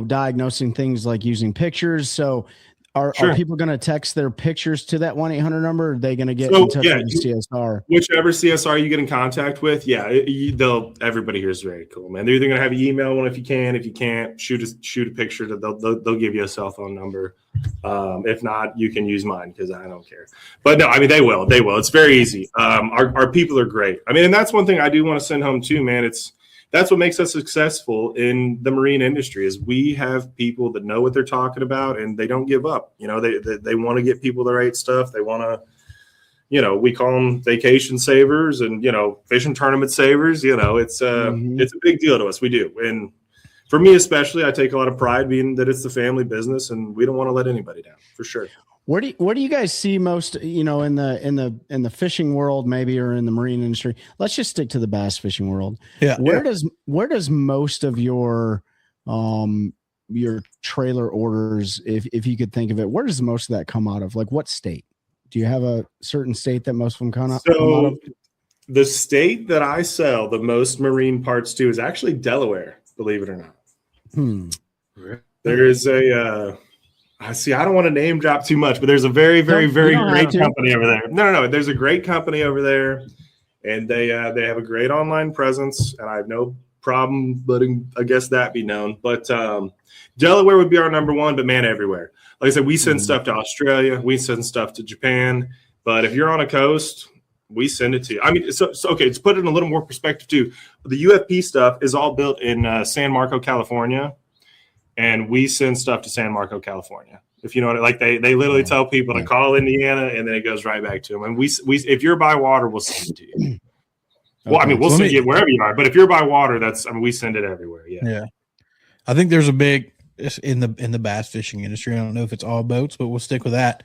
diagnosing things like using pictures. So Are people going to text their pictures to that 1-800 number? Or are they going to get in touch with the CSR? Whichever CSR you get in contact with, everybody here is very cool, man. They're either going to have you email one if you can. If you can't, shoot a picture. They'll give you a cell phone number. If not, you can use mine because I don't care. But no, I mean they will. It's very easy. Our people are great. I mean, and that's one thing I do want to send home too, man. That's what makes us successful in the marine industry is we have people that know what they're talking about and they don't give up. You know, they want to get people the right stuff. They want to, you know, we call them vacation savers and, you know, fishing tournament savers. You know, it's a big deal to us. We do. And for me, especially, I take a lot of pride being that it's the family business and we don't want to let anybody down for sure. Where do you guys see most, you know, in the fishing world, maybe, or in the marine industry? Let's just stick to the bass fishing world. Yeah. Where does most of your trailer orders, if you could think of it, where does most of that come out of? Like what state? Do you have a certain state that most of them come out of? The state that I sell the most marine parts to is actually Delaware, believe it or not. There is I don't want to name drop too much, but there's a very, very, very great company over there. No. There's a great company over there, and they have a great online presence, and I have no problem letting, I guess, that be known. But Delaware would be our number one, but man, everywhere. Like I said, we send stuff to Australia, we send stuff to Japan, but if you're on a coast, we send it to you. I mean, so okay, to put it in a little more perspective too, the UFP stuff is all built in San Marco, California. And we send stuff to San Marco, California. If you know what, like they literally tell people to call Indiana, and then it goes right back to them. And we if you're by water, we'll send it to you. Well, I mean, we'll send it wherever you are. But if you're by water, we send it everywhere. Yeah. Yeah. I think there's a big in the bass fishing industry. I don't know if it's all boats, but we'll stick with that.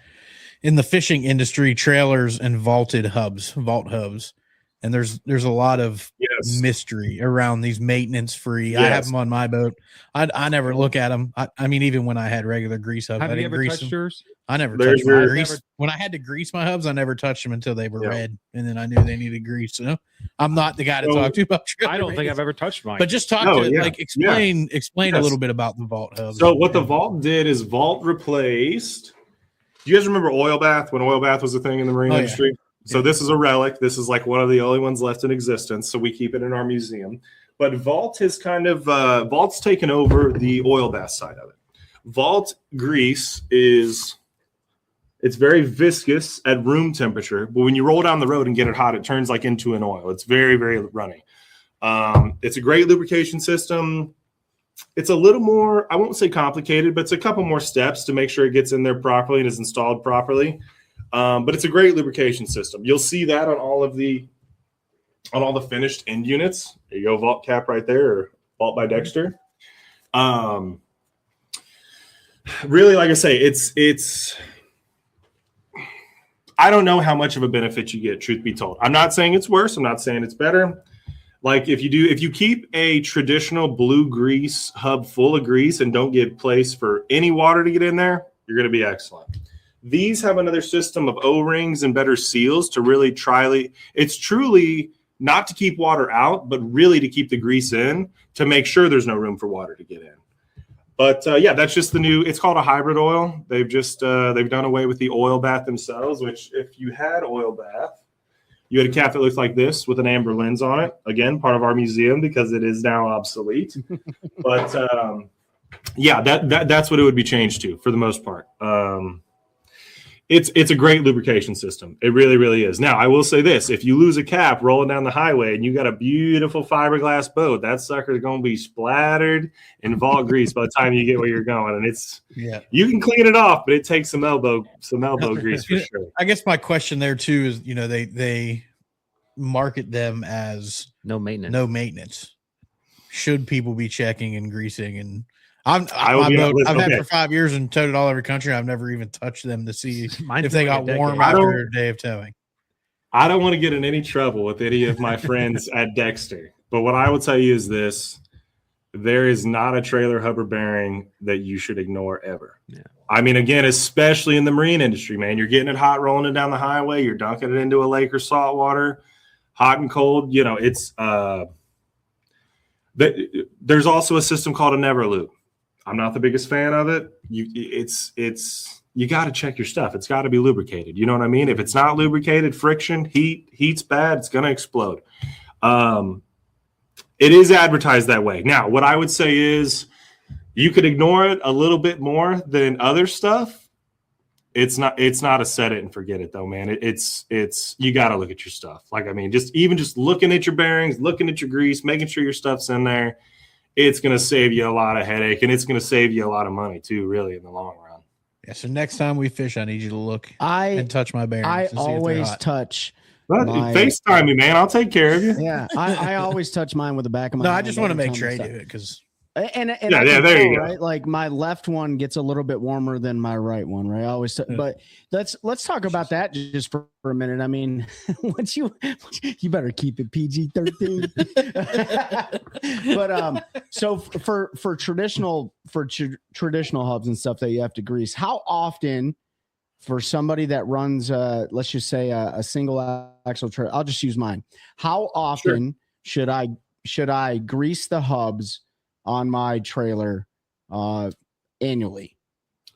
In the fishing industry, trailers and vault hubs. And there's a lot of mystery around these maintenance free. Yes. I have them on my boat. I never look at them. I mean, even when I had regular grease hubs, have you ever touched yours? I never touched my grease. When I had to grease my hubs, I never touched them until they were red, and then I knew they needed grease. So I'm not the guy to talk to about. I don't think I've ever touched mine. But just explain a little bit about the vault hubs. So what the vault did is vault replaced. Do you guys remember oil bath when oil bath was a thing in the marine industry? Yeah. So this is a relic. This is like one of the only ones left in existence. So we keep it in our museum. But Vault has Vault's taken over the oil bath side of it. Vault grease it's very viscous at room temperature. But when you roll down the road and get it hot, it turns like into an oil. It's very, very runny. It's a great lubrication system. It's a little more, I won't say complicated, but it's a couple more steps to make sure it gets in there properly and is installed properly. But it's a great lubrication system. You'll see that on all the finished end units. There you go, Vault cap right there, or Vault by Dexter. Really, like I say, it's. I don't know how much of a benefit you get, truth be told. I'm not saying it's worse. I'm not saying it's better. Like if you keep a traditional blue grease hub full of grease and don't give place for any water to get in there, you're going to be excellent. These have another system of O-rings and better seals to really it's truly not to keep water out, but really to keep the grease in to make sure there's no room for water to get in. But that's just the new, it's called a hybrid oil. They've just, they've done away with the oil bath themselves, which if you had oil bath, you had a cap that looks like this with an amber lens on it. Again, part of our museum because it is now obsolete. But that's what it would be changed to for the most part. It's a great lubrication system. It really, really is. Now, I will say this. If you lose a cap rolling down the highway and you got a beautiful fiberglass boat, that sucker's going to be splattered in Vault grease by the time you get where you're going. And you can clean it off, but it takes some elbow grease for sure. I guess my question there, too, is, they market them as no maintenance. Should people be checking and greasing and I've had for 5 years and towed it all over the country. I've never even touched them to see if they got warm after a day of towing. I don't want to get in any trouble with any of my friends at Dexter, but what I will tell you is this: there is not a trailer hub or bearing that you should ignore ever. Yeah. I mean, again, especially in the marine industry, man, you're getting it hot rolling it down the highway. You're dunking it into a lake or salt water, hot and cold. It's there's also a system called a never loop. I'm not the biggest fan of it. It's you got to check your stuff. It's got to be lubricated. You know what I mean? If it's not lubricated, friction, heat's bad. It's going to explode. It is advertised that way. Now, what I would say is you could ignore it a little bit more than other stuff. It's not a set it and forget it though, man. It's you got to look at your stuff. Like, I mean, just looking at your bearings, looking at your grease, making sure your stuff's in there. It's going to save you a lot of headache, and it's going to save you a lot of money too, really, in the long run. Yeah, so next time we fish, I need you to look and touch my bearings. I and see if they're always hot. touch. FaceTime me, man. I'll take care of you. Yeah, I always touch mine with the back of my No, hand. I just want to make every Trey time do I it because And Yeah, there you go. right? Like my left one gets a little bit warmer than my right one, right? I always, but let's talk about that just for a minute. I mean, once you better keep it PG-13. But so for traditional hubs and stuff that you have to grease, how often for somebody that runs let's just say a single axle trailer, I'll just use mine. How often should I grease the hubs on my trailer annually?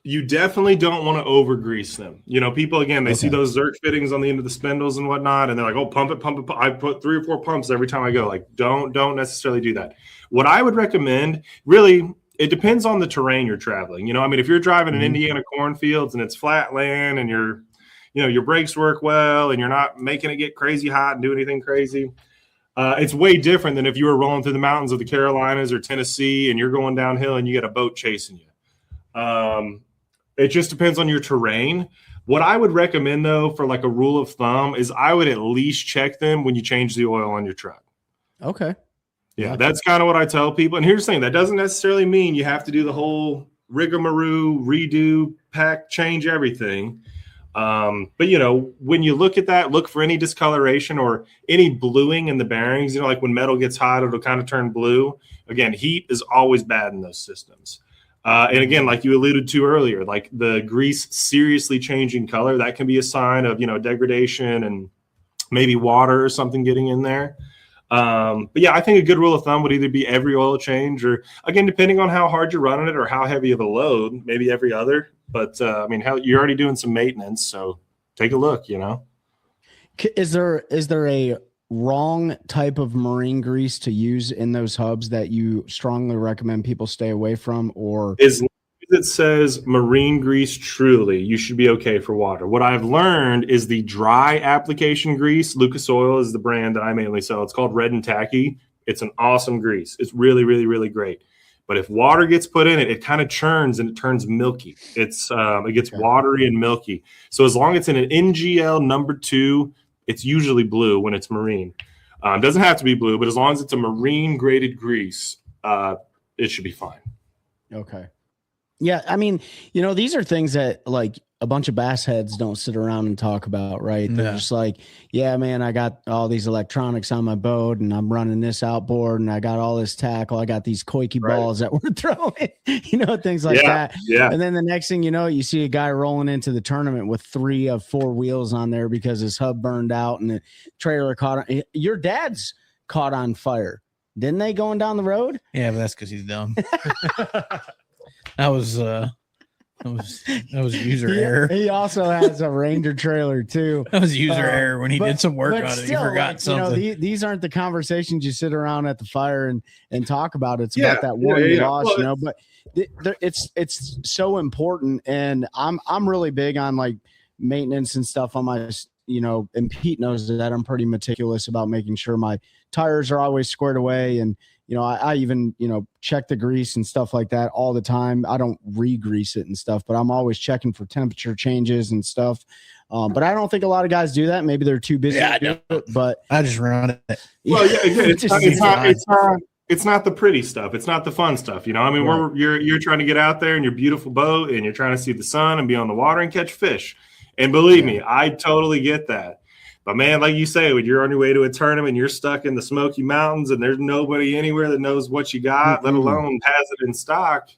You definitely don't want to over grease them. You know, people, again, they see those Zerk fittings on the end of the spindles and whatnot, and they're like, oh, pump it. I put 3 or 4 pumps every time I go. Like, don't necessarily do that. What I would recommend, really, it depends on the terrain you're traveling. You know, I mean, if you're driving in Indiana cornfields and it's flat land and your brakes work well and you're not making it get crazy hot and do anything crazy, it's way different than if you were rolling through the mountains of the Carolinas or Tennessee and you're going downhill and you get a boat chasing you. It just depends on your terrain. What I would recommend, though, for like a rule of thumb is I would at least check them when you change the oil on your truck. Okay. Yeah, that's kind of what I tell people. And here's the thing, that doesn't necessarily mean you have to do the whole rigmarole, redo, pack, change everything. But you know, when you look at that, look for any discoloration or any bluing in the bearings. You know, like when metal gets hot, it'll kind of turn blue. Again, heat is always bad in those systems. And again, like you alluded to earlier, like the grease seriously changing color, that can be a sign of, you know, degradation and maybe water or something getting in there. But yeah, I think a good rule of thumb would either be every oil change or, again, depending on how hard you're running it or how heavy of a load, maybe every other. But I mean, hell, you're already doing some maintenance, so take a look, you know. Is there a wrong type of marine grease to use in those hubs that you strongly recommend people stay away from? Or as long as it says marine grease truly, you should be okay for water. What I've learned is the dry application grease, Lucas Oil is the brand that I mainly sell. It's called Red and Tacky. It's an awesome grease. It's really, really, really great. But if water gets put in it, it kind of churns and it turns milky. It gets watery and milky. So as long as it's in an NGL number 2, it's usually blue when it's marine. It doesn't have to be blue, but as long as it's a marine graded grease, it should be fine. okay. Yeah, I mean, you know, these are things that like a bunch of bass heads don't sit around and talk about, right? They're just like, yeah, man, I got all these electronics on my boat and I'm running this outboard and I got all this tackle. I got these koiki balls that we're throwing, you know, things like that. Yeah. And then the next thing you know, you see a guy rolling into the tournament with 3 of 4 wheels on there because his hub burned out and the trailer caught on. Your dad's caught on fire. Didn't they going down the road? Yeah, but that's because he's dumb. That was user error. He also has a Ranger trailer too. That was user error when he did some work on it. Still, He forgot like, something. You know, these aren't the conversations you sit around at the fire and talk about. It's about that one you lost, well, you know. But it's so important, and I'm really big on like maintenance and stuff on my, you know. And Pete knows that I'm pretty meticulous about making sure my tires are always squared away, and you know, I even, you know, check the grease and stuff like that all the time. I don't re-grease it and stuff, but I'm always checking for temperature changes and stuff. But I don't think a lot of guys do that. Maybe they're too busy to do it, but I just run it. Well, yeah, again, it's not the pretty stuff. It's not the fun stuff. You know, I mean, you're trying to get out there in your beautiful boat and you're trying to see the sun and be on the water and catch fish. And believe me, I totally get that. But man, like you say, when you're on your way to a tournament, you're stuck in the Smoky Mountains and there's nobody anywhere that knows what you got, let alone has it in stock.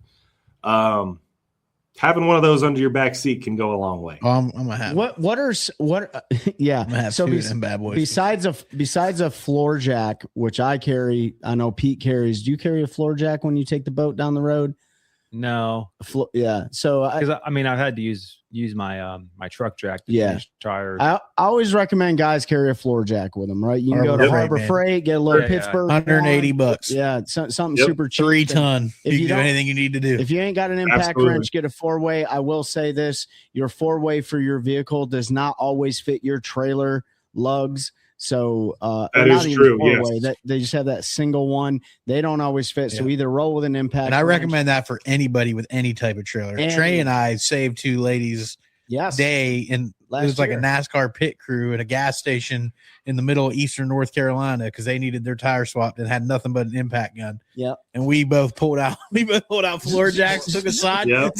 Having one of those under your back seat can go a long way. I'm gonna have yeah. I'm gonna have So two of them bad boys. besides a floor jack, which I carry, I know Pete carries. Do you carry a floor jack when you take the boat down the road? No, Yeah. So because I mean, I've had to use use my my truck jack to Yeah. change tires. I always recommend guys carry a floor jack with them, right? You can go to Harbor Freight, Harbor man. Freight, get a little Yeah, Pittsburgh. $180. Yeah, something Yep. super cheap. 3-ton. If You you can do don't- anything you need to do. If you ain't got an impact Absolutely. wrench, get a 4-way. I will say this: your 4-way for your vehicle does not always fit your trailer lugs. So That or not is even true, 4-way. yes. That they just have that single one. They don't always fit. So Yeah. either roll with an impact. And I wrench. recommend that for anybody with any type of trailer. And- Trey and I saved 2 ladies Yes. day, and it Last was like year. a NASCAR pit crew at a gas station in the middle of eastern North Carolina because they needed their tire swapped and had nothing but an impact gun. Yep. And we both pulled out floor jacks, took a side, Yep.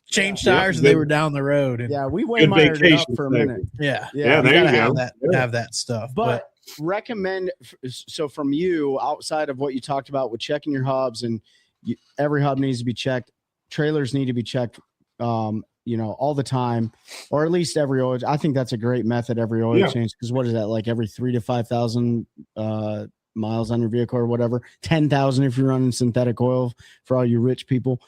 changed Yep. tires, and they were down the road. And Yeah, we Good Waymired it up vacation for a saving. minute. yeah, Yeah, you there you gotta go. have that Yeah. have that stuff. But recommend so from you outside of what you talked about with checking your hubs and every hub needs to be checked. Trailers need to be checked, all the time, or at least every oil. I think that's a great method. Every oil Yeah. change, because what is that, like every 3,000 to 5,000 miles on your vehicle or whatever, 10,000 if you're running synthetic oil for all you rich people.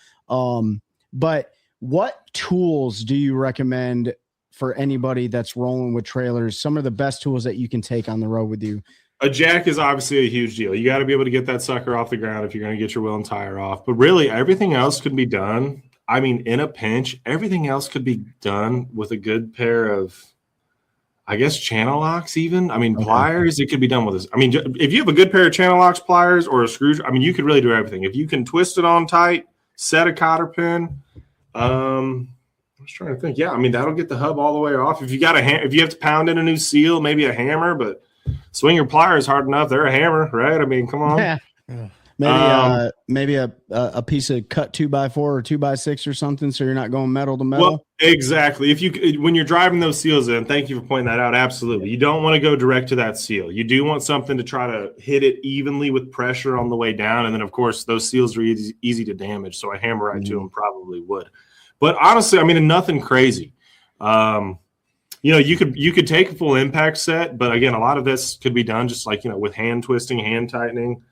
But what tools do you recommend for anybody that's rolling with trailers? Some of the best tools that you can take on the road with you. A jack is obviously a huge deal. You got to be able to get that sucker off the ground if you're going to get your wheel and tire off. But really, everything else could be done. I mean, in a pinch, everything else could be done with a good pair of, I guess, channel locks even. I mean, pliers, it could be done with this. I mean, if you have a good pair of channel locks, pliers, or a screwdriver, I mean, you could really do everything. If you can twist it on tight, set a cotter pin. I was trying to think. Yeah, I mean, that'll get the hub all the way off. If you got if you have to pound in a new seal, maybe a hammer, but swing your pliers hard enough. They're a hammer, right? I mean, come on. Yeah. Maybe a piece of cut 2x4 or 2x6 or something, so you're not going metal to metal. Well, exactly. When you're driving those seals in, thank you for pointing that out. Absolutely. You don't want to go direct to that seal. You do want something to try to hit it evenly with pressure on the way down. And then, of course, those seals are easy to damage. So a hammer right to them probably would. But honestly, I mean, nothing crazy. You could take a full impact set, but again, a lot of this could be done just like, with hand twisting, hand tightening.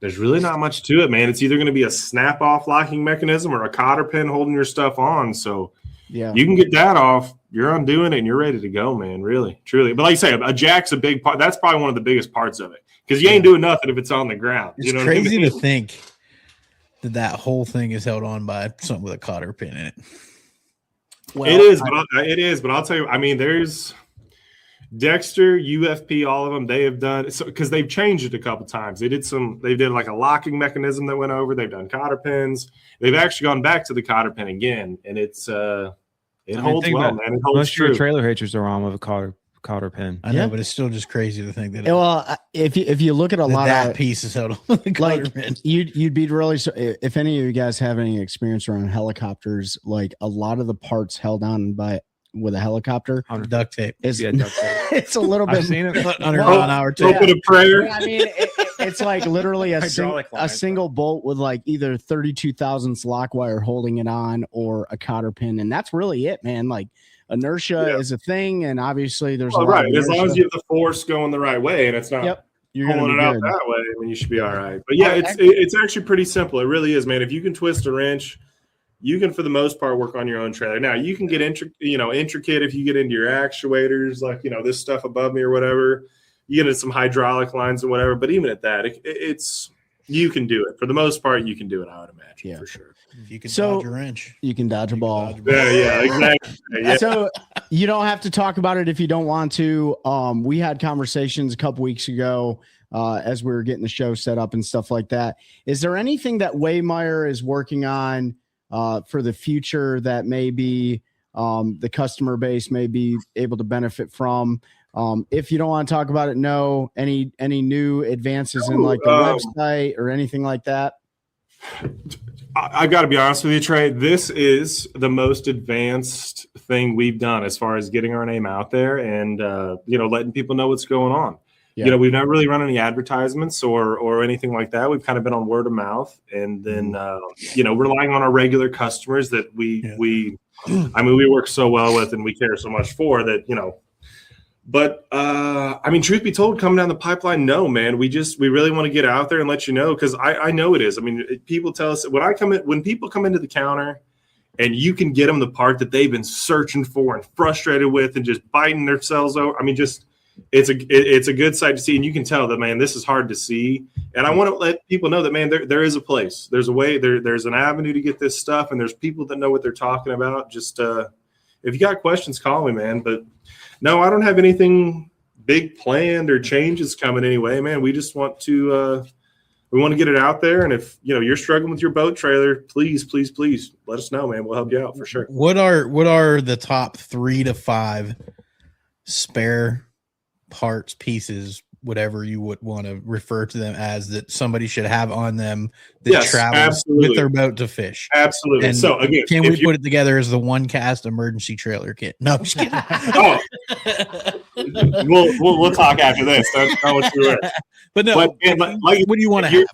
There's really not much to it, man. It's either going to be a snap off locking mechanism or a cotter pin holding your stuff on. So Yeah. you can get that off, you're undoing it and you're ready to go, man. Really, truly. But like you say, a jack's a big part. That's probably one of the biggest parts of it because you ain't doing nothing if it's on the ground. it's You know what I crazy mean? to think that whole thing is held on by something with a cotter pin in it. Well, It is, but I'll tell you, I mean, there's Dexter, UFP, all of them, they have done so because they've changed it a couple times. They did like a locking mechanism that went over. They've done cotter pins. They've actually gone back to the cotter pin again, and it holds well, man. It holds Most of your true. trailer hitchers are on with a cotter pin. I know, Yeah. but it's still just crazy to think that well, if you look at a lot that of piece is held on with a cotter like pin. you'd be really if any of you guys have any experience around helicopters, like a lot of the parts held on with a helicopter Duct tape. is Yeah, duct tape. it's a little bit I've seen it. 100 Well, mile an hour tape. Open a prayer. I mean, it's like literally a Hydraulic lines, single bolt with like either 32 thousandths lock wire holding it on or a cotter pin, and that's really it, man. Like inertia is a thing, and obviously there's a lot Right. of As long as inertia. you have the force going the right way and it's not Yep, you're gonna pulling be it out good. that way, I mean, you should be all right. But yeah, it's actually pretty simple. It really is, man. If you can twist a wrench, you can, for the most part, work on your own trailer. Now, you can get intricate if you get into your actuators, like, this stuff above me or whatever. You get into some hydraulic lines and whatever. But even at that, it's you can do it. For the most part, you can do it, I would imagine, Yeah. for sure. If you can So- dodge a wrench. You can dodge a ball. Yeah, exactly. Yeah. So you don't have to talk about it if you don't want to. We had conversations a couple weeks ago as we were getting the show set up and stuff like that. Is there anything that Waymire is working on for the future that maybe the customer base may be able to benefit from? If you don't want to talk about it, no. Any new advances in like the website or anything like that? I got to be honest with you, Trey. This is the most advanced thing we've done as far as getting our name out there and letting people know what's going on. Yeah. We've not really run any advertisements or anything like that. We've kind of been on word of mouth, and then relying on our regular customers that we work so well with and we care so much for that. But truth be told, coming down the pipeline, no, man. We really want to get out there and let you know, because I know it is. I mean, people tell us when people come into the counter and you can get them the part that they've been searching for and frustrated with and just biting themselves over. I mean, just it's a good sight to see, and you can tell that, man, this is hard to see. And I want to let people know that, man, there is a place, there's a way, there's an avenue to get this stuff, and there's people that know what they're talking about. Just if you got questions, call me, man. But no, I don't have anything big planned or changes coming anyway, man. We just want to we want to get it out there. And if you're struggling with your boat trailer, please let us know, man. We'll help you out for sure. What are the top 3 to 5 spare parts, pieces, whatever you would want to refer to them as, that somebody should have on them that travels with their boat to fish? Absolutely. And so again, can we put it together as the OneCast emergency trailer kit? No, I'm just kidding. Oh, we'll talk after this. That's not what you were. But no, what do you want to have?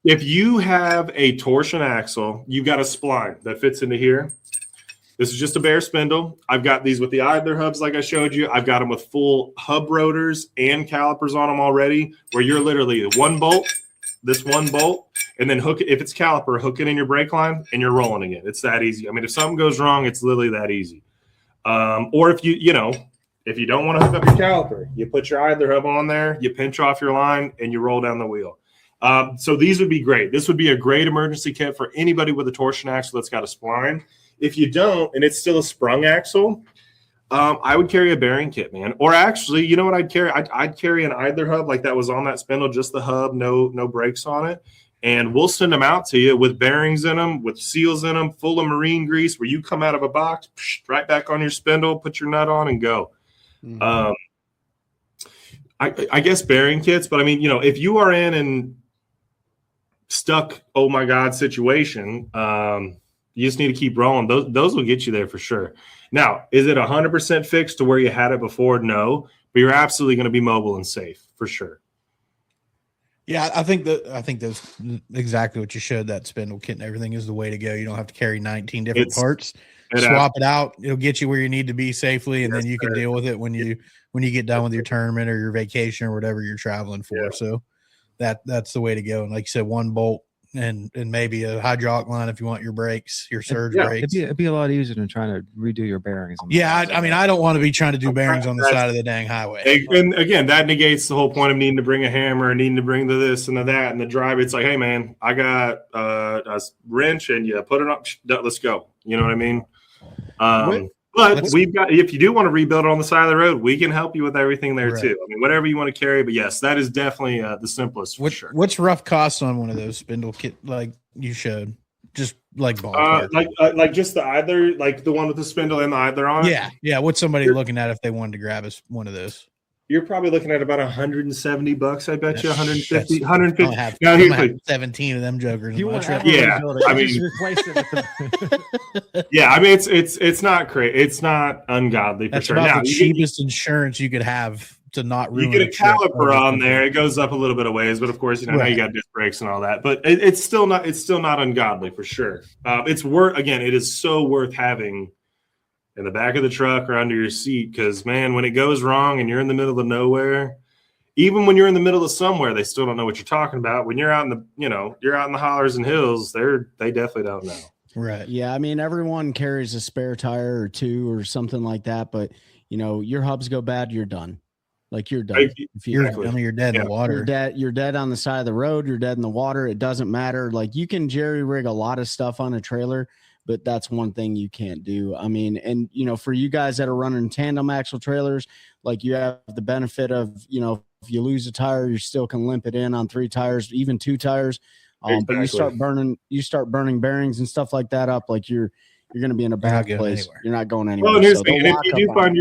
If you have a torsion axle, you've got a spline that fits into here. This is just a bare spindle. I've got these with the idler hubs like I showed you. I've got them with full hub rotors and calipers on them already, where you're literally one bolt, and then hook it. If it's caliper, hook it in your brake line, and you're rolling again. It's that easy. I mean, if something goes wrong, it's literally that easy. Or if if you don't want to hook up your caliper, you put your idler hub on there, you pinch off your line, and you roll down the wheel. So these would be great. This would be a great emergency kit for anybody with a torsion axle that's got a spline. If you don't, and it's still a sprung axle, I would carry a bearing kit, man. Or actually, you know what I'd carry? I'd carry an idler hub like that was on that spindle, just the hub, no brakes on it. And we'll send them out to you with bearings in them, with seals in them, full of marine grease, where you come out of a box, right back on your spindle, put your nut on, and go. Mm-hmm. I guess bearing kits, but I mean, if you are in an stuck, oh my God, situation, you just need to keep rolling. Those will get you there for sure. Now, is it 100% fixed to where you had it before? No, but you're absolutely going to be mobile and safe for sure. Yeah, I think that's exactly what you showed. That spindle kit and everything is the way to go. You don't have to carry 19 different parts. Swap it out. It'll get you where you need to be safely, and then you can deal with it when you get done with your tournament or your vacation or whatever you're traveling for. Yeah. So that's the way to go. And like you said, one bolt and maybe a hydraulic line if you want your brakes, your surge brakes. It'd be a lot easier than trying to redo your bearings. I mean, I don't want to be trying to do bearings on the side of the dang highway. And again, that negates the whole point of needing to bring a hammer, needing to bring the this and the that and the drive. It's like, hey man, I got a wrench and you put it up. Let's go. You know what I mean? But we've got, if you do want to rebuild it on the side of the road, we can help you with everything there too. I mean, whatever you want to carry, but yes, that is definitely the simplest for sure. What's rough cost on one of those spindle kit like you showed? Just like ballpark. Like just the idler, like the one with the spindle and the idler on it? Yeah. What's somebody looking at if they wanted to grab us one of those? You're probably looking at about $170, I bet you. 150. I have 17 of them jokers. I mean, yeah, I mean, it's not crazy. It's not ungodly for That's sure. About now, the cheapest insurance you could have to not ruin. You get a caliper on there. It goes up a little bit of ways, but of course, now you got disc brakes and all that. But it's still not ungodly for sure. It's worth, again, it is so worth having in the back of the truck or under your seat, because man, when it goes wrong and you're in the middle of nowhere, even when you're in the middle of somewhere, they still don't know what you're talking about. When you're out in the you're out in the hollers and hills, they definitely don't know. Right. Yeah, I mean, everyone carries a spare tire or two or something like that, but your hubs go bad, you're done. Like you're done. You're dead in the water. You're dead on the side of the road, you're dead in the water. It doesn't matter. Like you can jerry rig a lot of stuff on a trailer, but that's one thing you can't do. I mean, and for you guys that are running tandem axle trailers, like you have the benefit of, if you lose a tire, you still can limp it in on 3 tires, even 2 tires. Exactly. But you start burning bearings and stuff like that up, like you're going to be in a bad place. Anywhere. You're not going anywhere. Well, here's the thing. If you do find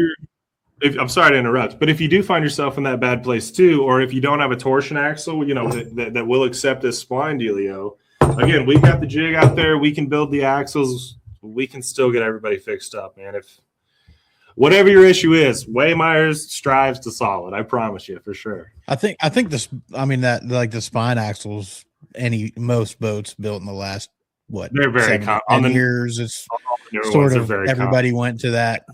I'm sorry to interrupt, but if you do find yourself in that bad place too, or if you don't have a torsion axle, that will accept this spline dealio. Again, we've got the jig out there. We can build the axles. We can still get everybody fixed up, man. If whatever your issue is, Waymire strives to solve it. I promise you, for sure. I think this. I mean, that like the spine axles. Most boats built in the last they're very on the years. It's sort of everybody went to that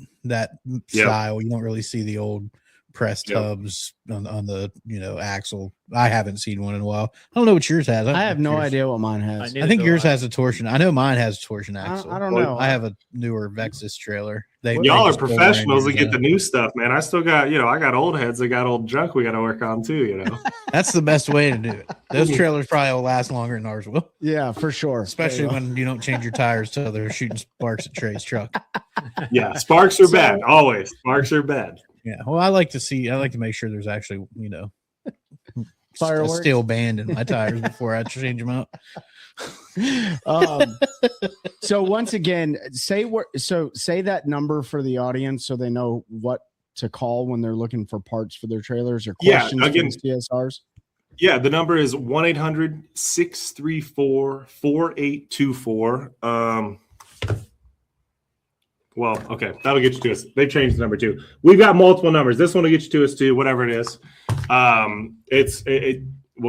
style. You don't really see the old press tubs on the axle. I haven't seen one in a while. I don't know what yours has. I have no idea what mine has. I think yours has a torsion. I know mine has a torsion axle. I don't know. I have a newer Vexus trailer. Y'all are professionals that get the new stuff, man. I still got, I got old heads. I got old junk we got to work on too, That's the best way to do it. Those trailers probably will last longer than ours will. Yeah, for sure. Especially when you don't change your tires till they're shooting sparks at Trey's truck. Yeah, sparks are bad. Always. Sparks are bad. Yeah. Well, I like to make sure there's actually, Fireworks? a steel band in my tires before I change them out. So once again, say that number for the audience so they know what to call when they're looking for parts for their trailers or questions for CSRs. Yeah, the number is 1-800-634-4824. Well, okay, that'll get you to us. They changed the number too. We've got multiple numbers. This one will get you to us too, whatever it is. We'll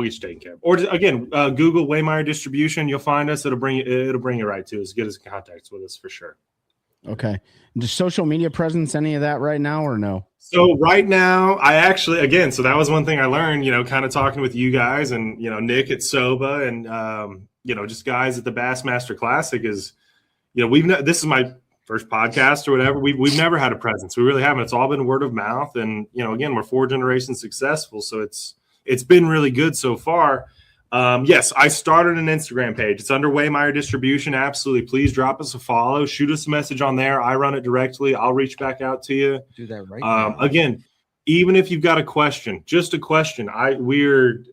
get you taken care of. Or just, again, Google Waymire Distribution. You'll find us. It'll bring you right to us. Get us in contact with us for sure. Okay. Just social media presence, any of that right now or no? So right now, I actually, again, so that was one thing I learned, kind of talking with you guys and, Nick at Soba and, just guys at the Bassmaster Classic is, this is my first podcast or whatever. We've never had a presence. We really haven't. It's all been word of mouth. And, again, we're 4 generations successful. So it's been really good so far. Yes, I started an Instagram page. It's under Waymire Distribution. Absolutely. Please drop us a follow. Shoot us a message on there. I run it directly. I'll reach back out to you. Do that right now. Again, even if you've got a question, just a question, we're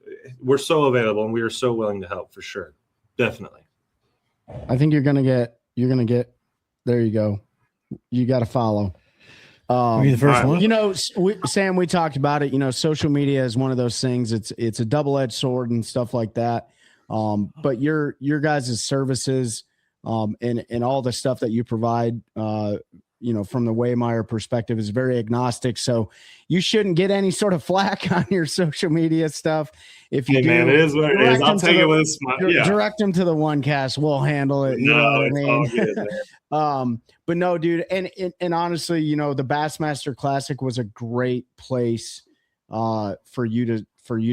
so available and we are so willing to help for sure. Definitely. I think you're gonna get there you go. You got to follow. Be the first one. Sam, we talked about it. Social media is one of those things. It's a double-edged sword and stuff like that. But your guys' services and all the stuff that you provide, from the Waymire perspective is very agnostic. So you shouldn't get any sort of flack on your social media stuff. If you man, it is what it is. I'll take it with a smile. Direct them to the OneCast. We'll handle it. You know what I mean? All good, but no, dude. And honestly, the Bassmaster Classic was a great place for you to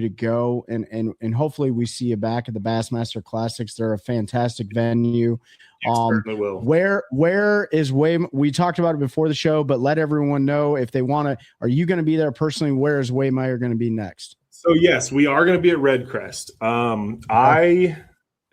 go. And hopefully we see you back at the Bassmaster Classics. They're a fantastic venue. Certainly will. Where is we talked about it before the show, but let everyone know if they want to. Are you going to be there personally? Where is Waymire going to be next? So yes, we are going to be at Red Crest. I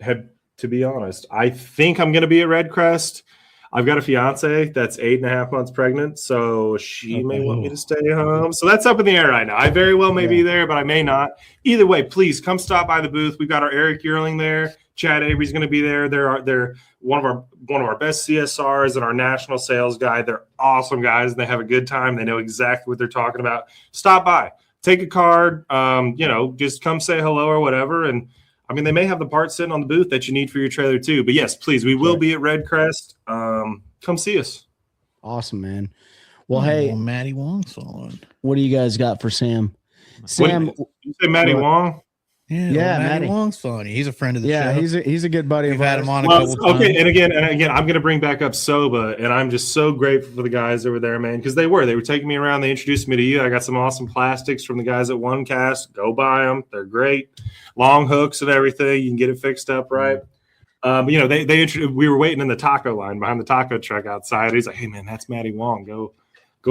have, to be honest, I think I'm going to be at Red Crest. I've got a fiance that's 8.5 months pregnant, so she may want me to stay home. So that's up in the air right now. I very well may be there, but I may not. Either way, please come stop by the booth. We've got our Eric Yearling there. Chad Avery's going to be there. They're one of our best CSRs and our national sales guy. They're awesome guys. And they have a good time. They know exactly what they're talking about. Stop by, take a card. Just come say hello or whatever. And they may have the parts sitting on the booth that you need for your trailer too. But yes, please, we will be at Red Crest. Come see us. Awesome, man. Well, hey, Matty Wong's on. What do you guys got for Sam? Sam, you say Matty Wong? Yeah, Matty Wong's funny. He's a friend of the show. Yeah, he's a good buddy. We've had him on a couple times. Okay, and again, I'm going to bring back up Soba, and I'm just so grateful for the guys over there, man, because they were taking me around. They introduced me to you. I got some awesome plastics from the guys at OneCast. Go buy them; they're great. Long hooks and everything. You can get it fixed up right. We were waiting in the taco line behind the taco truck outside. He's like, "Hey, man, that's Matty Wong. Go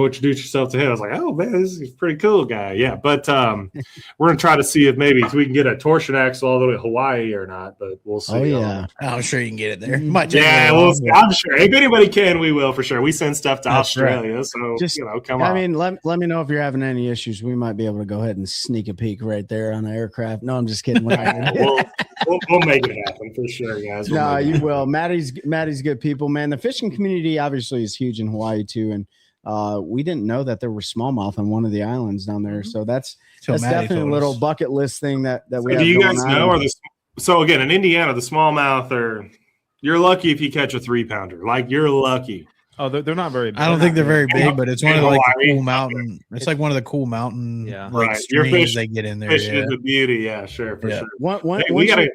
introduce yourself to him." I was like, "Oh man, this is a pretty cool guy." Yeah, but we're gonna try to see if maybe we can get a torsion axle all the way to Hawaii or not. But we'll see. Oh yeah, I'm sure you can get it there. I'm sure. If anybody can, we will for sure. We send stuff to Australia, right. So just come on. Let me know if you're having any issues. We might be able to go ahead and sneak a peek right there on the aircraft. No, I'm just kidding. We'll make it happen for sure, guys. You will. Maddie's good people, man. The fishing community obviously is huge in Hawaii too, and we didn't know that there were smallmouth on one of the islands down there. So that's definitely a little bucket list thing that we have. Do you guys know? So again, in Indiana, the smallmouth you're lucky if you catch a 3-pounder. Like you're lucky. Oh, they're not very big. I don't think they're very big, but it's one of the cool mountain. It's like one of the cool mountain streams they get in there. Fishing is a beauty. Yeah, sure, for sure. We got to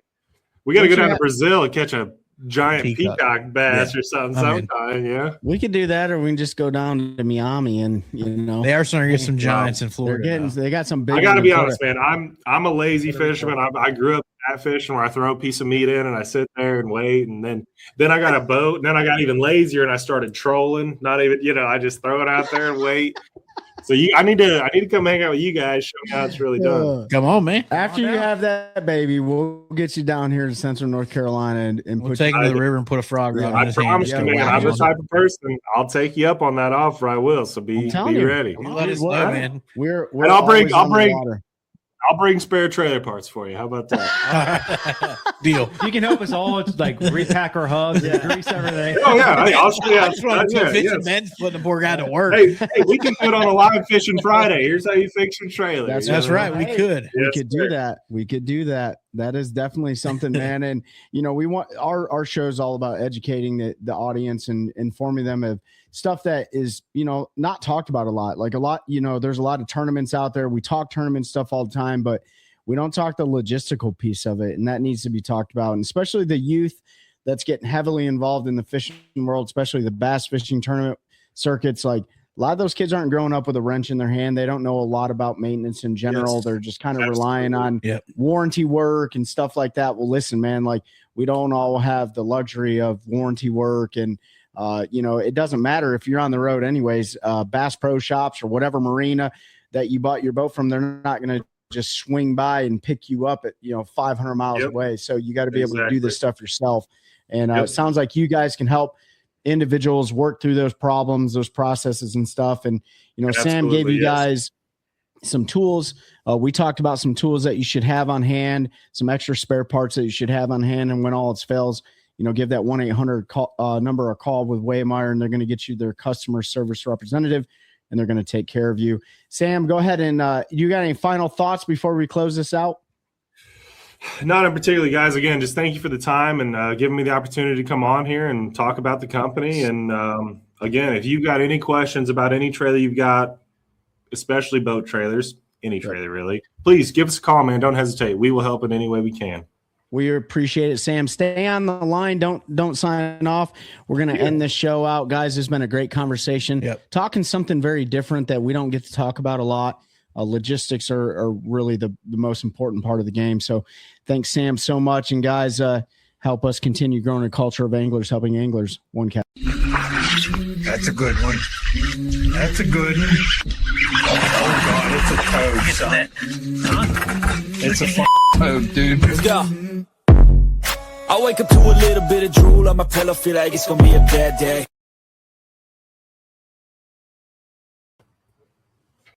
go down to Brazil and catch a giant peacock bass Yeah. or something I'm in. sometime. Yeah. We could do that, or we can just go down to Miami and They are starting to get some giants in they're Florida. getting. now. They got some big. I got to ones be in honest, Florida. man. I'm a lazy fisherman. I grew up at fishing where I throw a piece of meat in and I sit there and wait, and then I got a boat, and then I got even lazier and I started trolling. Not even, I just throw it out there and wait. So I need to come hang out with you guys, show me how it's really done. Come on, man. After you have that baby, we'll get you down here to Central North Carolina and We'll put take him to I- the river and put a frog rod on I his promise hand. you, man. I'm the type of person. I'll take you up on that offer. I will. So be I'm telling you. ready. You let us We're- know, man. We're And I'll bring- always on the I'll bring- water. I'll bring spare trailer parts for you. How about that? Deal. You can help us all. It's like repack our hubs and grease everything. Oh yeah, hey, I'll show you. That's what I'm Yeah, fixing, yes. man. Putting the poor guy to work. Hey, we can do it on a live fishing Friday. Here's how you fix your trailer. That's That's you know? right. We could. We Yes, could sir. do that. We could do that. That is definitely something, man. And we want our show is all about educating the audience and informing them of stuff that is, not talked about a lot. Like there's a lot of tournaments out there. We talk tournament stuff all the time, but we don't talk the logistical piece of it. And that needs to be talked about. And especially the youth that's getting heavily involved in the fishing world, especially the bass fishing tournament circuits. Like a lot of those kids aren't growing up with a wrench in their hand. They don't know a lot about maintenance in general. Yes. They're just kind of relying on Yep. warranty work and stuff like that. Well, listen, man, like we don't all have the luxury of warranty work. And, it doesn't matter if you're on the road anyways, Bass Pro Shops or whatever marina that you bought your boat from, they're not going to just swing by and pick you up at 500 miles Yep. away. So you got to be able to do Exactly. this stuff yourself. And Yep. it sounds like you guys can help individuals work through those problems, those processes and stuff. And Sam gave Absolutely, you yes. guys some tools. We talked about some tools that you should have on hand, some extra spare parts that you should have on hand, and when all else fails, give that 1-800 number a call with Waymire, and they're going to get you their customer service representative, and they're going to take care of you. Sam, go ahead and you got any final thoughts before we close this out? Not in particular, guys. Again, just thank you for the time and giving me the opportunity to come on here and talk about the company. And again, if you've got any questions about any trailer you've got, especially boat trailers, any trailer really, please give us a call, man. Don't hesitate. We will help in any way we can. We appreciate it, Sam. Stay on the line. Don't sign off. We're going to end this show out. Guys, it's been a great conversation. Yep. Talking something very different that we don't get to talk about a lot. Logistics are really the most important part of the game. So thanks, Sam, so much. And guys, help us continue growing a culture of anglers, helping anglers. OneCast. That's a good one. That's a good one. Oh, God, it's a toad, son. It's a toad, dude. Let's go. I wake up to a little bit of drool on my pillow, feel like it's gonna be a bad day.